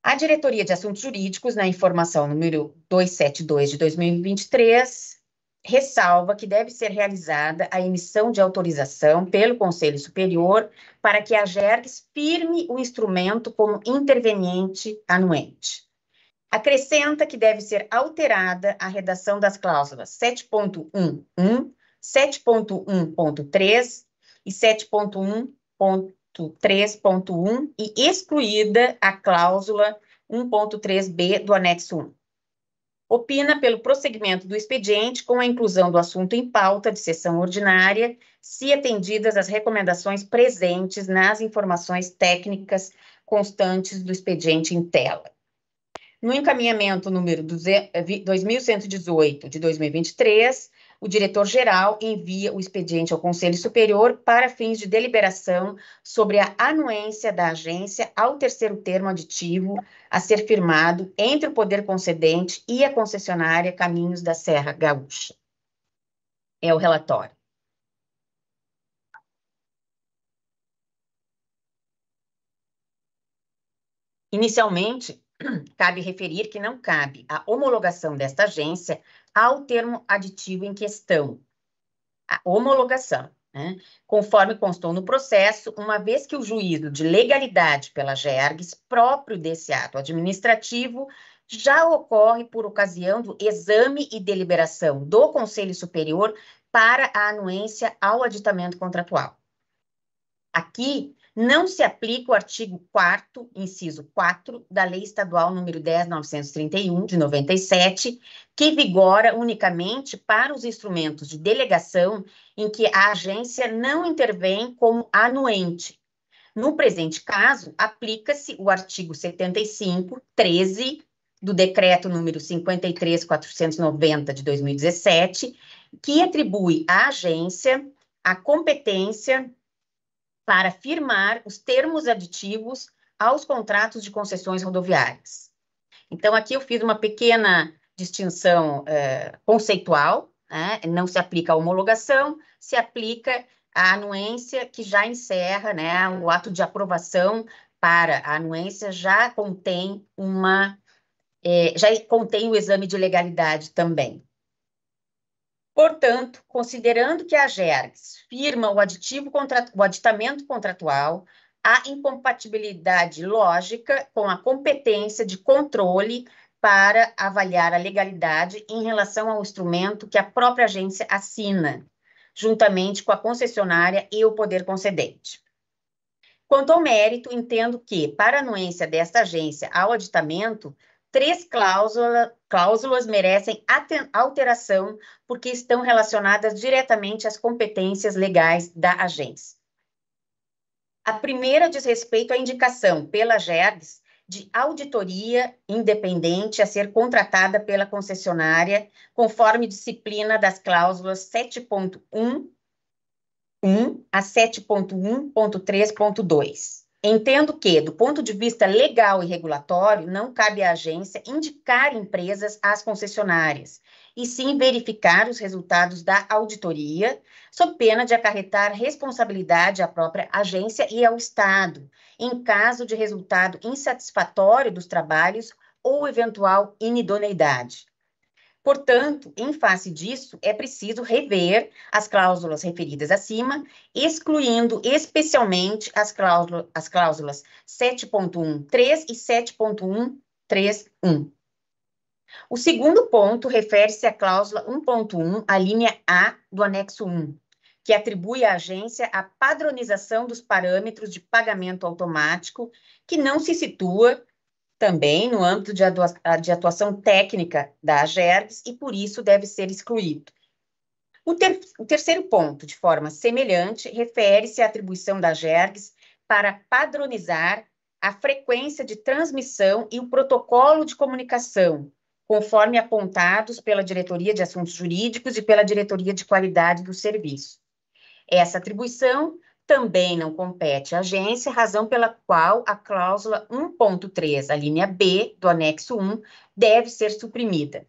A Diretoria de Assuntos Jurídicos, na informação número 272 de 2023, ressalva que deve ser realizada a emissão de autorização pelo Conselho Superior para que a Agergs firme o instrumento como interveniente anuente. Acrescenta que deve ser alterada a redação das cláusulas 7.1.1, 7.1.3 e 7.1.3.1 e excluída a cláusula 1.3b do anexo 1. Opina pelo prosseguimento do expediente com a inclusão do assunto em pauta de sessão ordinária, se atendidas as recomendações presentes nas informações técnicas constantes do expediente em tela. No encaminhamento número 2118 de 2023, o diretor-geral envia o expediente ao Conselho Superior para fins de deliberação sobre a anuência da agência ao terceiro termo aditivo a ser firmado entre o poder concedente e a concessionária Caminhos da Serra Gaúcha. É o relatório. Inicialmente, cabe referir que não cabe a homologação desta agência ao termo aditivo em questão, a homologação, né? Conforme constou no processo, uma vez que o juízo de legalidade pela Agergs, próprio desse ato administrativo, já ocorre por ocasião do exame e deliberação do Conselho Superior para a anuência ao aditamento contratual. Aqui, não se aplica o artigo 4º, inciso 4, da Lei Estadual número 10.931, de 97, que vigora unicamente para os instrumentos de delegação em que a agência não intervém como anuente. No presente caso, aplica-se o artigo 75, 13, do Decreto número 53.490, de 2017, que atribui à agência a competência para firmar os termos aditivos aos contratos de concessões rodoviárias. Então, aqui eu fiz uma pequena distinção conceitual, né? Não se aplica a homologação, se aplica a anuência que já encerra, né? O ato de aprovação para a anuência já contém já contém o exame de legalidade também. Portanto, considerando que a Agergs firma o aditamento contratual, há incompatibilidade lógica com a competência de controle para avaliar a legalidade em relação ao instrumento que a própria agência assina, juntamente com a concessionária e o poder concedente. Quanto ao mérito, entendo que, para a anuência desta agência ao aditamento, 3 cláusulas merecem alteração porque estão relacionadas diretamente às competências legais da agência. A primeira diz respeito à indicação pela Agergs de auditoria independente a ser contratada pela concessionária, conforme disciplina das cláusulas 7.1 a 7.1.3.2. Entendo que, do ponto de vista legal e regulatório, não cabe à agência indicar empresas às concessionárias, e sim verificar os resultados da auditoria, sob pena de acarretar responsabilidade à própria agência e ao Estado, em caso de resultado insatisfatório dos trabalhos ou eventual inidoneidade. Portanto, em face disso, é preciso rever as cláusulas referidas acima, excluindo especialmente as cláusulas 7.1.3 e 7.1.3.1. O segundo ponto refere-se à cláusula 1.1, a linha A do anexo 1, que atribui à agência a padronização dos parâmetros de pagamento automático, que não se situa também no âmbito de atuação técnica da Agergs e, por isso, deve ser excluído. O terceiro ponto, de forma semelhante, refere-se à atribuição da Agergs para padronizar a frequência de transmissão e o protocolo de comunicação, conforme apontados pela Diretoria de Assuntos Jurídicos e pela Diretoria de Qualidade do Serviço. Essa atribuição também não compete à agência, razão pela qual a cláusula 1.3, a linha B do anexo 1, deve ser suprimida.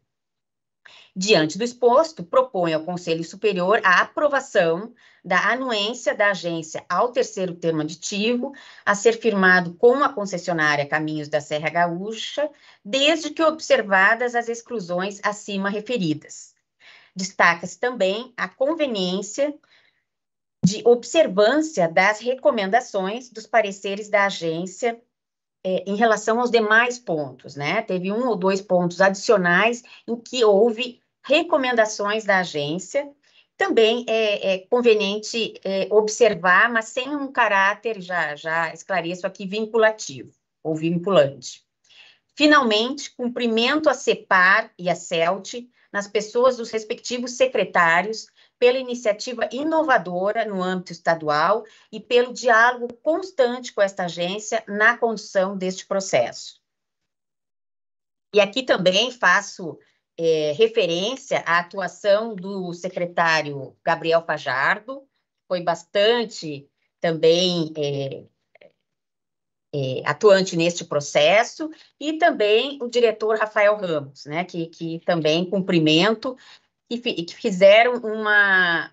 Diante do exposto, propõe ao Conselho Superior a aprovação da anuência da agência ao terceiro termo aditivo, a ser firmado com a concessionária Caminhos da Serra Gaúcha, desde que observadas as exclusões acima referidas. Destaca-se também a conveniência de observância das recomendações dos pareceres da agência em relação aos demais pontos, né? Teve 1 ou 2 pontos adicionais em que houve recomendações da agência. Também é conveniente observar, mas sem um caráter, já esclareço aqui, vinculativo ou vinculante. Finalmente, cumprimento a CEPAR e a CELT, nas pessoas dos respectivos secretários, pela iniciativa inovadora no âmbito estadual e pelo diálogo constante com esta agência na condução deste processo. E aqui também faço referência à atuação do secretário Gabriel Fajardo, foi bastante também atuante neste processo, e também o diretor Rafael Ramos, né, que também cumprimento, e que fizeram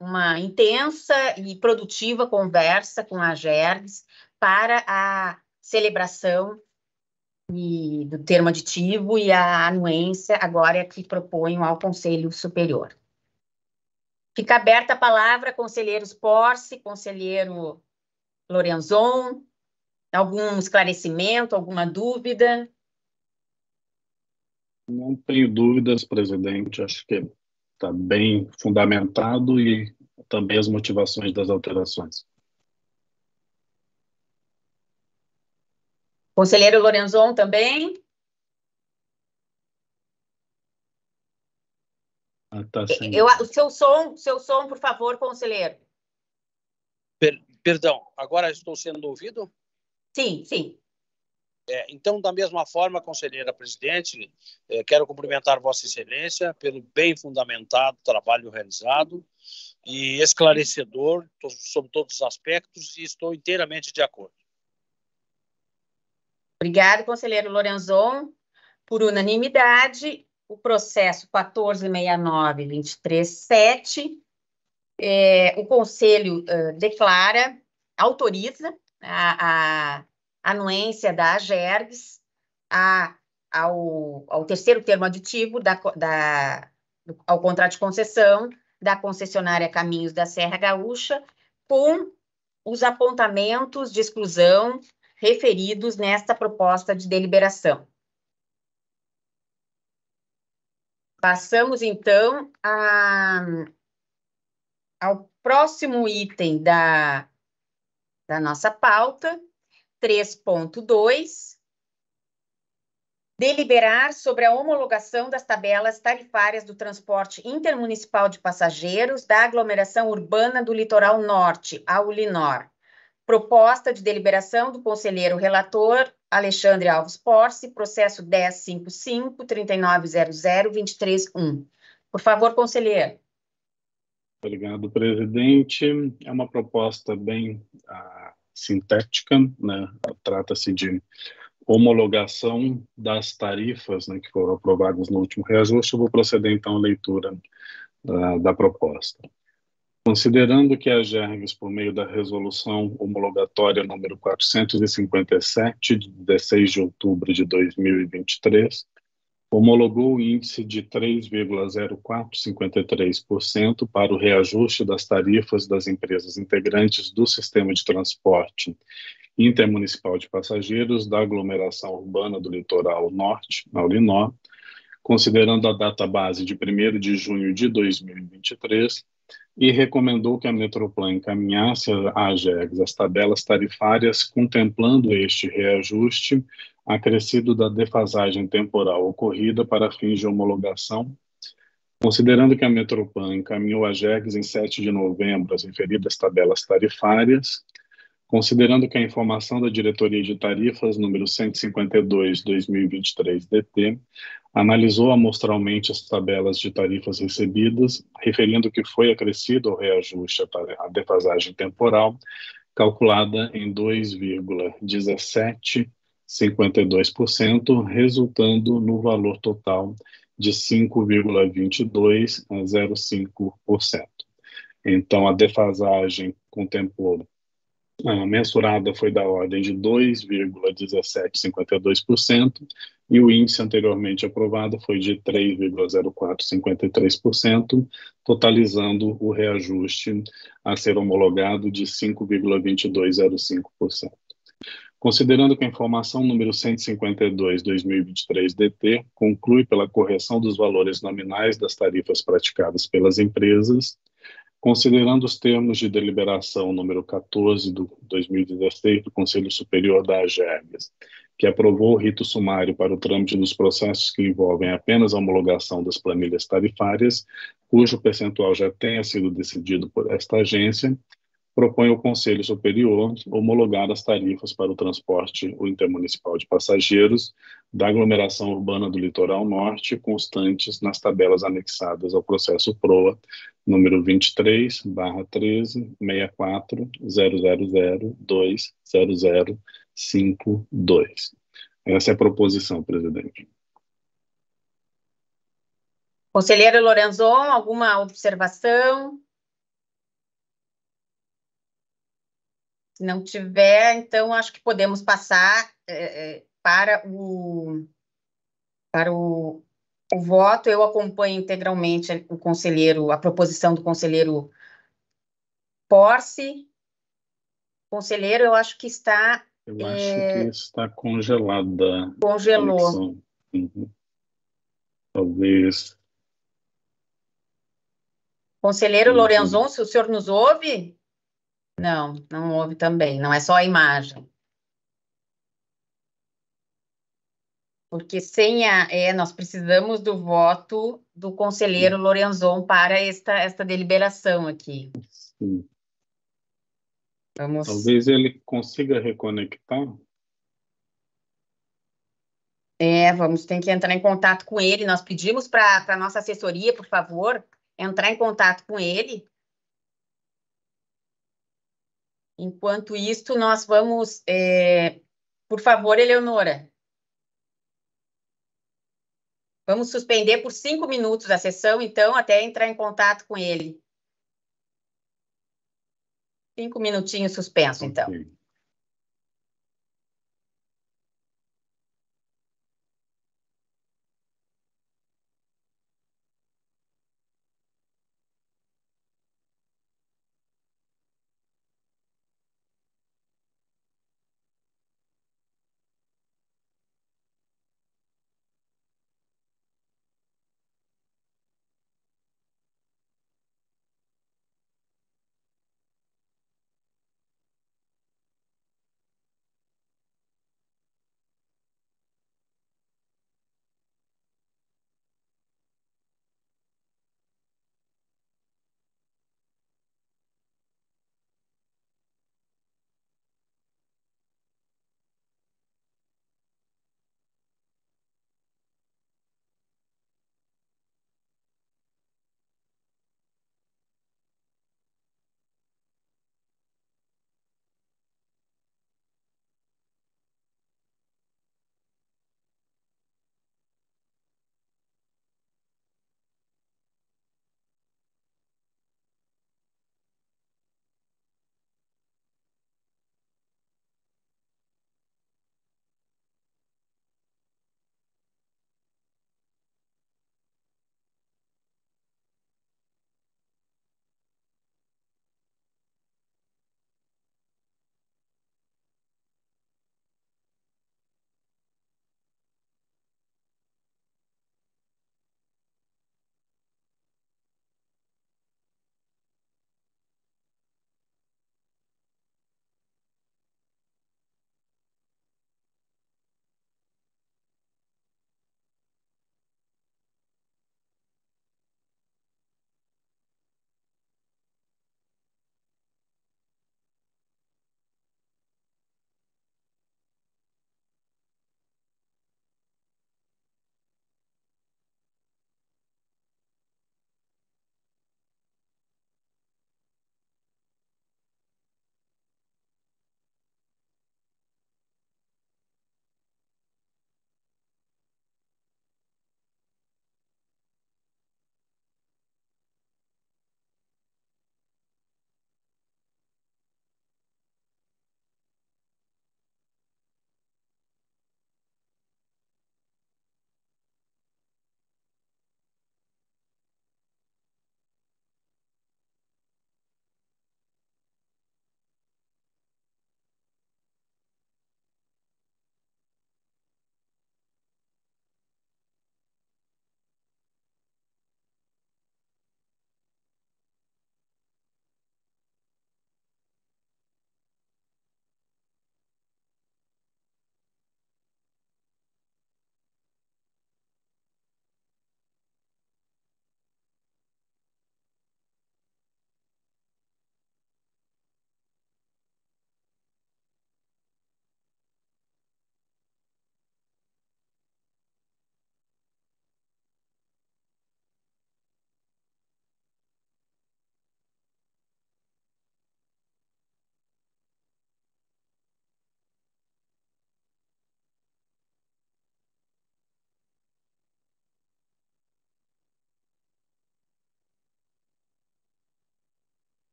uma intensa e produtiva conversa com a Agergs para a celebração do termo aditivo e a anuência agora que proponho ao Conselho Superior. Fica aberta a palavra, conselheiros Porce, conselheiro Lorenzon, algum esclarecimento, alguma dúvida? Não tenho dúvidas, presidente, acho que está bem fundamentado e também as motivações das alterações. Conselheiro Lorenzon também? Tá sem... O seu som, por favor, conselheiro. Perdão, agora estou sendo ouvido? Sim, sim. Então, da mesma forma, conselheira presidente, quero cumprimentar Vossa Excelência pelo bem fundamentado trabalho realizado e esclarecedor sobre todos os aspectos, e estou inteiramente de acordo. Obrigado, conselheiro Lorenzon. Por unanimidade, o processo 1469-23-7, o Conselho autoriza a anuência da Agergs ao terceiro termo aditivo ao contrato de concessão da concessionária Caminhos da Serra Gaúcha, com os apontamentos de exclusão referidos nesta proposta de deliberação. Passamos, então, ao próximo item da nossa pauta, 3.2, deliberar sobre a homologação das tabelas tarifárias do transporte intermunicipal de passageiros da aglomeração urbana do Litoral Norte, a ULINOR. Proposta de deliberação do conselheiro relator Alexandre Alves Porce, processo 1055-3900-23-1. Por favor, conselheiro. Obrigado, presidente. É uma proposta bem sintética, né? Trata-se de homologação das tarifas, né, que foram aprovadas no último reajuste. Eu vou proceder, então, à leitura da proposta. Considerando que a Agergs, por meio da resolução homologatória número 457, de 16 de outubro de 2023, homologou o índice de 3,0453% para o reajuste das tarifas das empresas integrantes do Sistema de Transporte Intermunicipal de Passageiros da Aglomeração Urbana do Litoral Norte, a ULINOR, considerando a data base de 1º de junho de 2023, e recomendou que a Metroplan encaminhasse à Agergs as tabelas tarifárias contemplando este reajuste acrescido da defasagem temporal ocorrida para fins de homologação, considerando que a Metroplan encaminhou à Agergs em 7 de novembro as referidas tabelas tarifárias, considerando que a informação da Diretoria de Tarifas número 152/2023 analisou amostralmente as tabelas de tarifas recebidas, referindo que foi acrescido ao reajuste a defasagem temporal, calculada em 2,1752%, resultando no valor total de 5,22 a 0,5%. Então, a defasagem contemplou mensurada foi da ordem de 2,1752% e o índice anteriormente aprovado foi de 3,0453%, totalizando o reajuste a ser homologado de 5,2205%. Considerando que a informação número 152/2023 DT conclui pela correção dos valores nominais das tarifas praticadas pelas empresas, considerando os termos de deliberação número 14 do 2016 do Conselho Superior da AGERGS, que aprovou o rito sumário para o trâmite dos processos que envolvem apenas a homologação das planilhas tarifárias, cujo percentual já tenha sido decidido por esta agência, propõe ao Conselho Superior homologar as tarifas para o transporte intermunicipal de passageiros da aglomeração urbana do Litoral Norte, constantes nas tabelas anexadas ao processo PROA, número 23/13-64-000-20052. Essa é a proposição, presidente. Conselheiro Lorenzon, alguma observação? Se não tiver, então acho que podemos passar para o voto. Eu acompanho integralmente a proposição do conselheiro Porce. Conselheiro, eu acho que está... Eu acho que está congelada. Congelou. Uhum. Talvez. Conselheiro Lorenzon, se o senhor nos ouve? Não, não ouve também, não é só a imagem. Porque nós precisamos do voto do conselheiro Lorenzon para esta deliberação aqui. Sim. Vamos... Talvez ele consiga reconectar. Vamos ter que entrar em contato com ele. Nós pedimos para a nossa assessoria, por favor, entrar em contato com ele. Enquanto isso, nós vamos... Por favor, Eleonora. Vamos suspender por 5 minutos a sessão, então, até entrar em contato com ele. 5 minutinhos suspenso, então. Okay.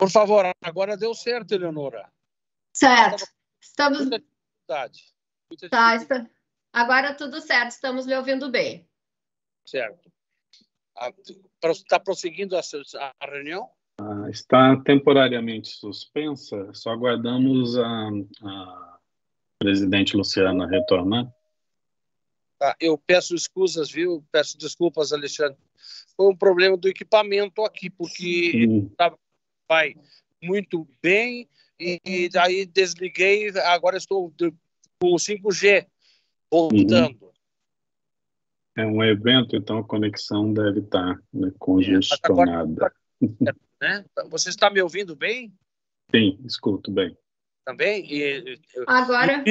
Por favor, agora deu certo, Eleonora. Certo. Estamos... Muita dificuldade. Agora tudo certo, estamos lhe ouvindo bem. Certo. Está prosseguindo a reunião? Está temporariamente suspensa, só aguardamos a presidente Luciana retornar. Eu peço escusas, viu? Peço desculpas, Alexandre. Foi um problema do equipamento aqui, porque vai muito bem e daí desliguei, agora estou com o 5G voltando. É um evento, então a conexão deve estar, né, congestionada. Né? Você está me ouvindo bem? Sim, escuto bem. Também? Agora,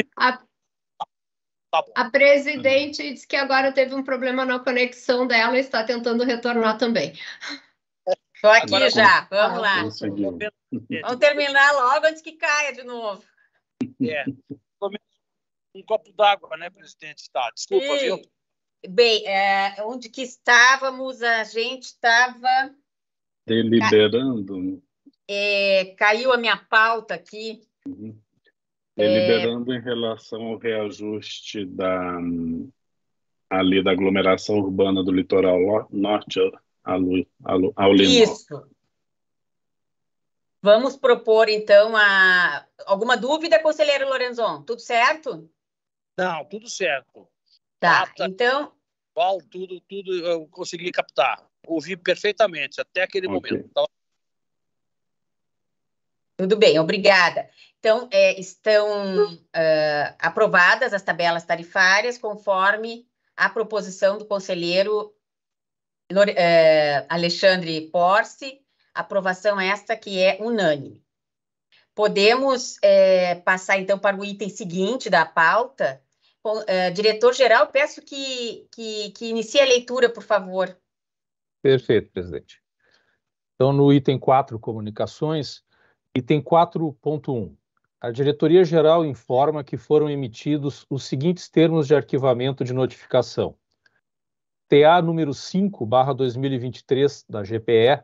a presidente disse que agora teve um problema na conexão dela e está tentando retornar também. Estou aqui agora, já, vamos lá. Vamos terminar logo antes que caia de novo. Um copo d'água, né, presidente? Tá, desculpa, sim. Viu? Bem, onde que estávamos, a gente estava... Deliberando. Caiu a minha pauta aqui. Deliberando em relação ao reajuste ali da aglomeração urbana do litoral norte ao Limão. Isso. Vamos propor, então, alguma dúvida, conselheiro Lorenzon? Tudo certo? Não, tudo certo. Tá, então... Tudo eu consegui captar. Ouvi perfeitamente, até aquele momento. Tudo bem, obrigada. Então, estão aprovadas as tabelas tarifárias conforme a proposição do conselheiro Alexandre Porce, aprovação esta que é unânime. Podemos passar, então, para o item seguinte da pauta. Diretor-geral, peço que inicie a leitura, por favor. Perfeito, presidente. Então, no item 4, comunicações, item 4.1. A diretoria-geral informa que foram emitidos os seguintes termos de arquivamento de notificação. TA número 5/2023 da GPE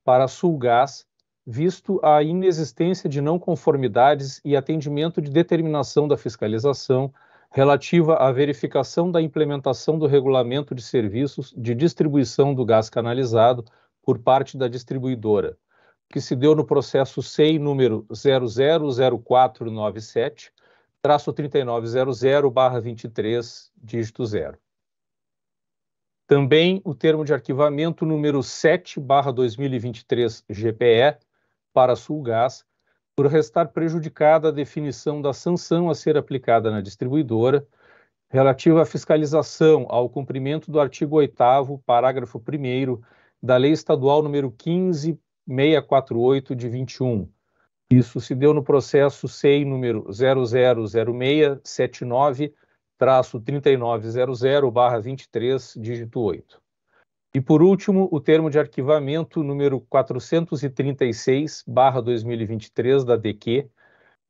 para Sulgás, visto a inexistência de não conformidades e atendimento de determinação da fiscalização relativa à verificação da implementação do regulamento de serviços de distribuição do gás canalizado por parte da distribuidora, que se deu no processo SEI número 000497-3900/23, dígito 0. Também o termo de arquivamento número 7/2023 GPE para Sulgás, por restar prejudicada a definição da sanção a ser aplicada na distribuidora, relativa à fiscalização ao cumprimento do artigo 8º, parágrafo 1º, da Lei Estadual número 15648 de 21. Isso se deu no processo SEI número 000679-3900/23, dígito 8. E, por último, o termo de arquivamento número 436/2023 da DQ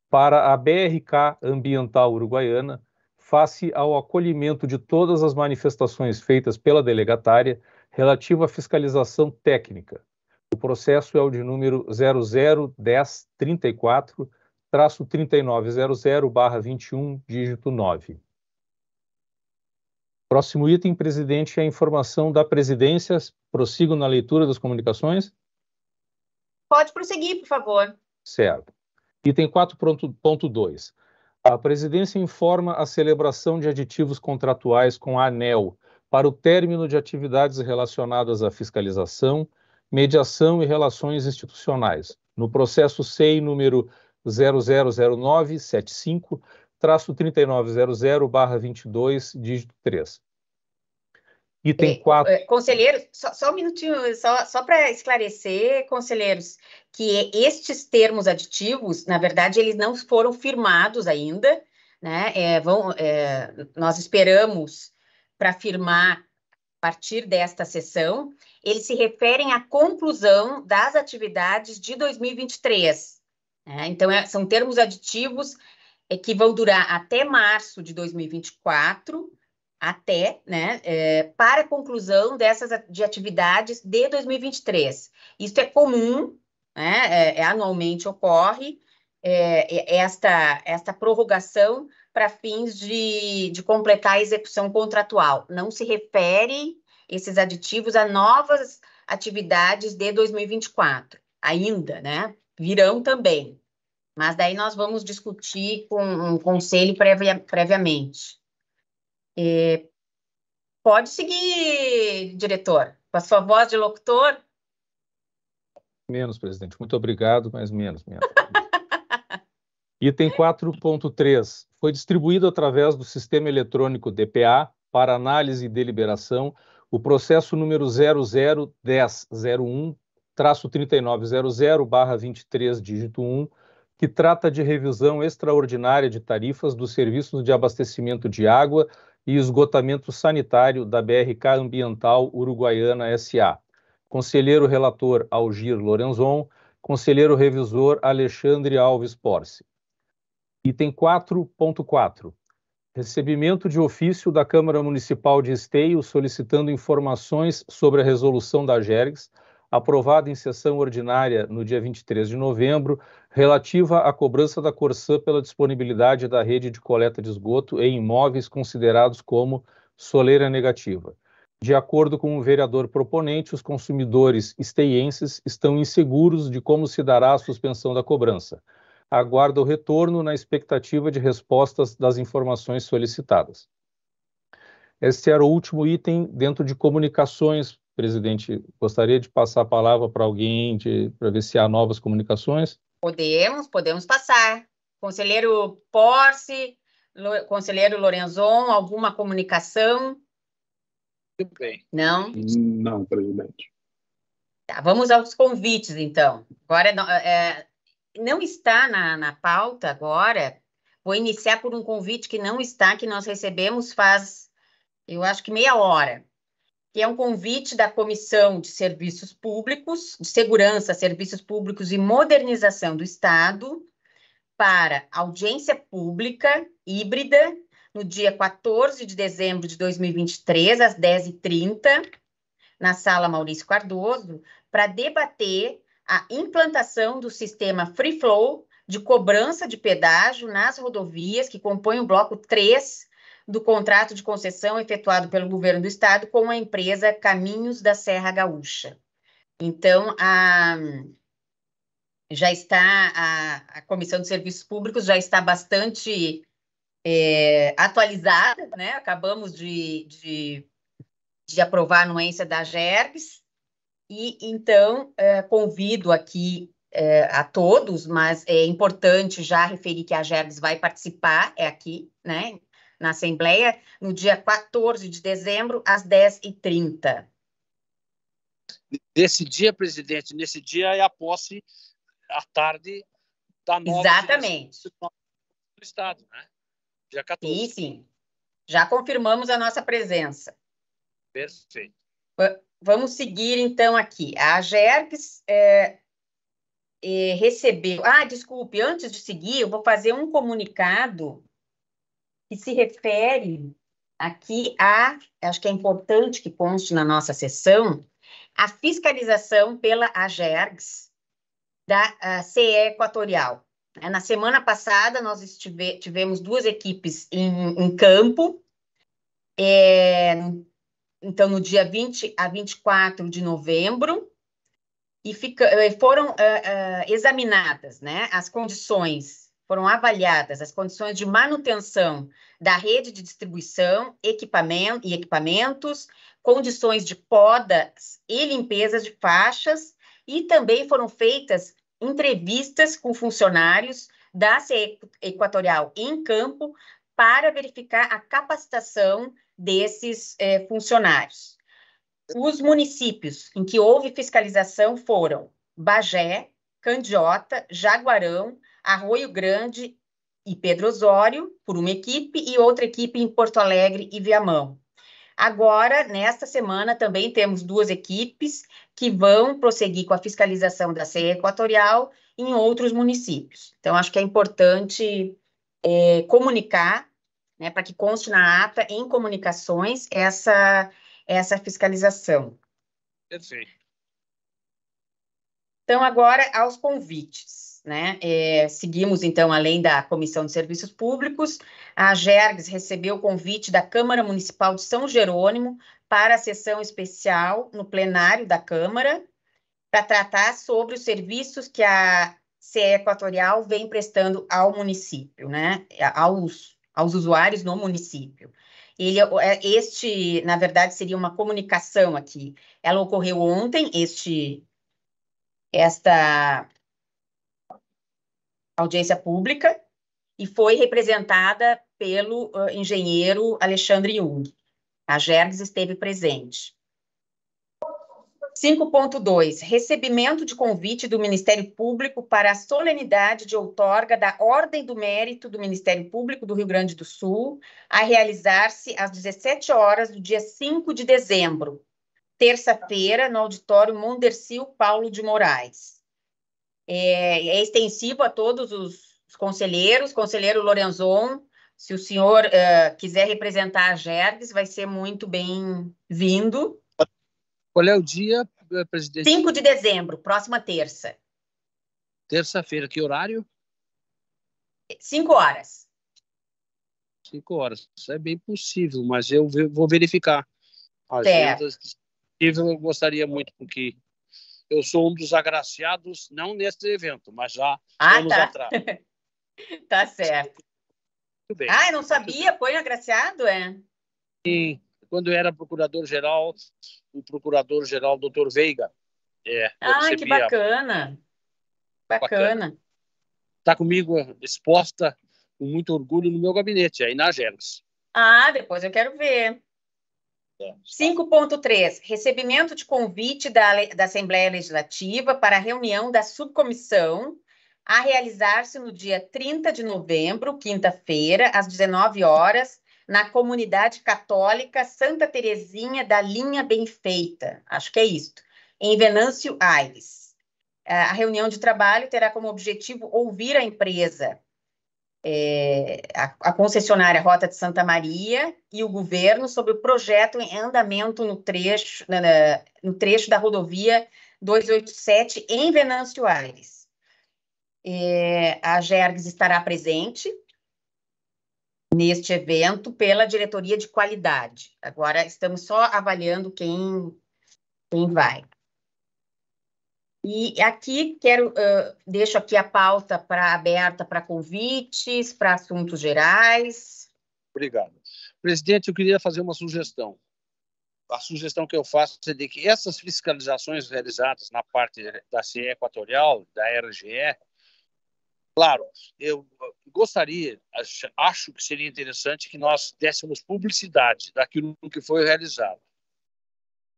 para a BRK Ambiental Uruguaiana, face ao acolhimento de todas as manifestações feitas pela delegatária relativa à fiscalização técnica. O processo é o de número 001034-3900/21, dígito 9. Próximo item, presidente, é a informação da presidência. Prossigo na leitura das comunicações? Pode prosseguir, por favor. Certo. Item 4.2. A presidência informa a celebração de aditivos contratuais com a ANEEL para o término de atividades relacionadas à fiscalização, mediação e relações institucionais, no processo SEI número 000975-3900/22, dígito 3. Item 4... Conselheiro, só um minutinho, só para esclarecer, conselheiros, que estes termos aditivos, na verdade, eles não foram firmados ainda, né? Nós esperamos para firmar a partir desta sessão. Eles se referem à conclusão das atividades de 2023. Né? Então, são termos aditivos que vão durar até março de 2024, para a conclusão de atividades de 2023. Isso é comum, né? Anualmente ocorre esta prorrogação para fins de completar a execução contratual. Não se refere esses aditivos a novas atividades de 2024, ainda, né? Virão também, mas daí nós vamos discutir com um conselho previamente. Pode seguir, diretor, com a sua voz de locutor. Menos, presidente. Muito obrigado, mas menos. Item 4.3. Foi distribuído através do sistema eletrônico DPA para análise e deliberação o processo número 001001-3900/23, dígito 1, que trata de revisão extraordinária de tarifas dos serviços de abastecimento de água e esgotamento sanitário da BRK Ambiental Uruguaiana S.A. Conselheiro relator Algir Lorenzon, conselheiro revisor Alexandre Alves Porce. Item 4.4. Recebimento de ofício da Câmara Municipal de Esteio solicitando informações sobre a resolução da AGERGS, aprovada em sessão ordinária no dia 23 de novembro, relativa à cobrança da Corsã pela disponibilidade da rede de coleta de esgoto em imóveis considerados como soleira negativa. De acordo com o vereador proponente, os consumidores esteienses estão inseguros de como se dará a suspensão da cobrança. Aguarda o retorno na expectativa de respostas das informações solicitadas. Esse era o último item dentro de comunicações. Presidente, gostaria de passar a palavra para alguém para ver se há novas comunicações? Podemos passar. Conselheiro Porce, conselheiro Lorenzon, alguma comunicação? Muito bem. Não? Não, presidente. Tá, vamos aos convites, então. Agora, não está na pauta agora, vou iniciar por um convite que não está, que nós recebemos faz, eu acho que meia hora, que é um convite da Comissão de Serviços Públicos, de Segurança, Serviços Públicos e Modernização do Estado, para audiência pública híbrida, no dia 14 de dezembro de 2023, às 10h30, na Sala Maurício Cardoso, para debater a implantação do sistema Free Flow de cobrança de pedágio nas rodovias que compõem o bloco 3 do contrato de concessão efetuado pelo governo do estado com a empresa Caminhos da Serra Gaúcha. Então, já está a Comissão de Serviços Públicos já está bastante atualizada, né? Acabamos de aprovar a anuência da AGERGS, e então convido aqui a todos, mas é importante já referir que a AGERGS vai participar, aqui, né, na Assembleia, no dia 14 de dezembro, às 10h30. Nesse dia, presidente, nesse dia é a posse à tarde da nova Exatamente. do Estado, né? Dia 14. Sim. Já confirmamos a nossa presença. Perfeito. Vamos seguir, então, aqui. A AGERGS recebeu... desculpe, antes de seguir, eu vou fazer um comunicado que se refere aqui acho que é importante que conste na nossa sessão, a fiscalização pela AGERGS da CE Equatorial. Na semana passada, nós tivemos 2 equipes em campo, então, no dia 20 a 24 de novembro, e foram examinadas, né, as condições, foram avaliadas as condições de manutenção da rede de distribuição, equipamentos, condições de podas e limpezas de faixas, e também foram feitas entrevistas com funcionários da CE Equatorial em campo para verificar a capacitação desses funcionários. Os municípios em que houve fiscalização foram Bagé, Candiota, Jaguarão, Arroio Grande e Pedro Osório, por uma equipe, e outra equipe em Porto Alegre e Viamão. Agora, nesta semana, também temos 2 equipes que vão prosseguir com a fiscalização da CE Equatorial em outros municípios. Então, acho que é importante comunicar, né, para que conste na ata, em comunicações, essa fiscalização. Perfeito. Então, agora, aos convites, né? Seguimos, então, além da Comissão de Serviços Públicos, a Agergs recebeu o convite da Câmara Municipal de São Jerônimo para a sessão especial no plenário da Câmara, para tratar sobre os serviços que a CE Equatorial vem prestando ao município, né? Aos usuários no município. Na verdade, seria uma comunicação aqui. Ela ocorreu ontem, esta audiência pública, e foi representada pelo engenheiro Alexandre Jung. A Agergs esteve presente. 5.2. Recebimento de convite do Ministério Público para a solenidade de outorga da Ordem do Mérito do Ministério Público do Rio Grande do Sul, a realizar-se às 17 horas do dia 5 de dezembro, terça-feira, no auditório Mondercil Paulo de Moraes. É extensivo a todos os conselheiros. Conselheiro Lorenzon, se o senhor quiser representar a Agergs, vai ser muito bem-vindo. Qual é o dia, presidente? 5 de dezembro, próxima terça. Terça-feira, que horário? 5 horas. 5 horas. Isso é bem possível, mas eu vou verificar. Agendas, eu gostaria muito, porque eu sou um dos agraciados, não neste evento, mas já anos atrás. Tá certo. Muito bem. Eu não sabia, foi agraciado, Sim. Quando eu era procurador-geral, o procurador-geral, Dr. Veiga. Que bacana. Bacana. Está comigo exposta com muito orgulho no meu gabinete, aí na Agergs. Depois eu quero ver. 5.3. Recebimento de convite da Assembleia Legislativa para a reunião da subcomissão a realizar-se no dia 30 de novembro, quinta-feira, às 19 horas, na Comunidade Católica Santa Terezinha da Linha Benfeita, acho que é isto, em Venâncio Aires. A reunião de trabalho terá como objetivo ouvir a empresa, a concessionária Rota de Santa Maria e o governo sobre o projeto em andamento no trecho da rodovia 287 em Venâncio Aires. A Agergs estará presente neste evento pela diretoria de qualidade. Agora estamos só avaliando quem vai. E aqui deixo aqui a pauta aberta para convites, para assuntos gerais. Obrigado. Presidente, eu queria fazer uma sugestão. A sugestão que eu faço é de que essas fiscalizações realizadas na parte da CE Equatorial, da RGE, claro, eu gostaria, acho que seria interessante que nós dessemos publicidade daquilo que foi realizado.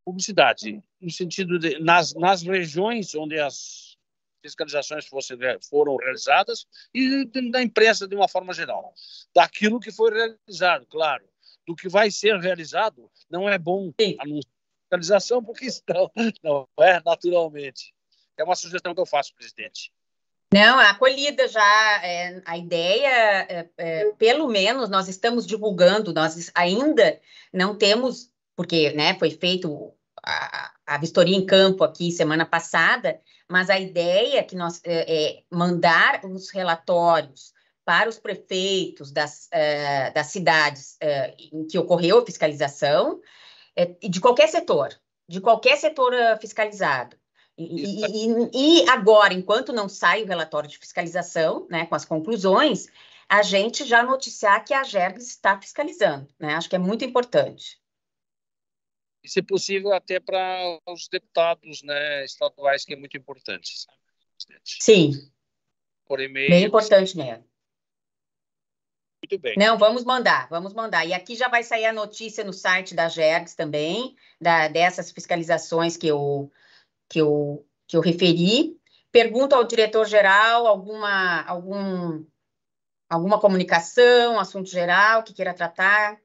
Publicidade, no sentido de, nas regiões onde as fiscalizações foram realizadas e da imprensa de uma forma geral. Daquilo que foi realizado, claro. Do que vai ser realizado, não é bom anunciar fiscalização, porque não é naturalmente. É uma sugestão que eu faço, presidente. Não, a acolhida já, a ideia, pelo menos nós estamos divulgando, nós ainda não temos, porque, né, foi feito a vistoria em campo aqui semana passada, mas a ideia é que nós mandar os relatórios para os prefeitos das cidades em que ocorreu a fiscalização, de qualquer setor fiscalizado. E agora, enquanto não sai o relatório de fiscalização, né, com as conclusões, a gente já noticiar que a Agergs está fiscalizando, né? Acho que é muito importante. E, se possível, até para os deputados, né, estaduais, que é muito importante. Sabe? Sim. Por e-mail. Bem importante mesmo. Muito bem. Não, vamos mandar. E aqui já vai sair a notícia no site da Agergs também, dessas fiscalizações que eu referi. Pergunto ao diretor-geral alguma comunicação, assunto geral que queira tratar.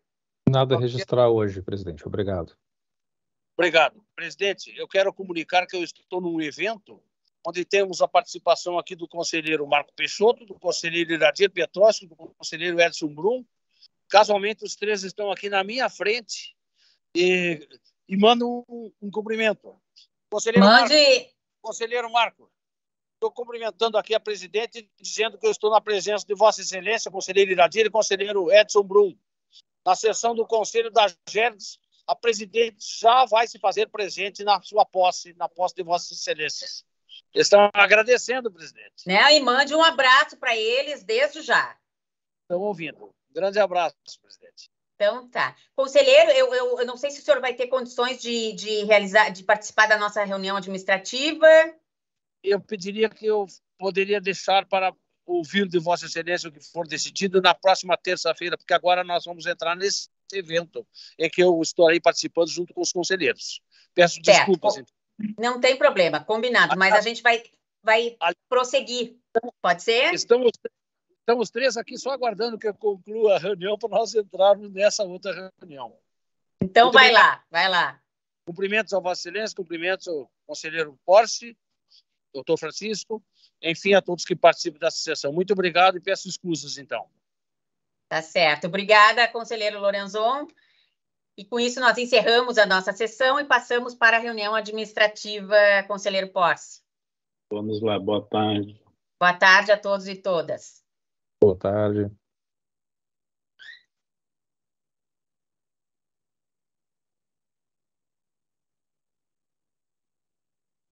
Nada a registrar hoje, presidente. Obrigado. Obrigado. Presidente, eu quero comunicar que eu estou num evento onde temos a participação aqui do conselheiro Marco Peixoto, do conselheiro Iradir Petrócio, do conselheiro Edson Brum. Casualmente, os três estão aqui na minha frente e mando um cumprimento. Conselheiro Mande. Marco, conselheiro Marco, estou cumprimentando aqui a presidente, dizendo que eu estou na presença de Vossa Excelência, conselheiro Iradir e conselheiro Edson Brum. Na sessão do Conselho da GERDS, a presidente já vai se fazer presente na sua posse, na posse de Vossas Excelências. Estão agradecendo, presidente. Né? E mande um abraço para eles desde já. Estão ouvindo. Um grande abraço, presidente. Então, tá. Conselheiro, eu não sei se o senhor vai ter condições de participar da nossa reunião administrativa. Eu pediria que eu poderia deixar para ouvir de Vossa Excelência o que for decidido na próxima terça-feira, porque agora nós vamos entrar nesse evento em que eu estarei participando junto com os conselheiros. Peço desculpas. Certo. Não tem problema, combinado, mas a gente vai prosseguir. Pode ser? Estamos três aqui só aguardando que eu conclua a reunião para nós entrarmos nessa outra reunião. Então, vai lá. Cumprimentos a Vossa Excelência, cumprimentos ao conselheiro Porce, doutor Francisco, enfim, a todos que participam dessa sessão. Muito obrigado e peço excusas, então. Tá certo. Obrigada, conselheiro Lorenzon. E com isso nós encerramos a nossa sessão e passamos para a reunião administrativa, conselheiro Porce. Vamos lá, boa tarde. Boa tarde a todos e todas. Boa tarde.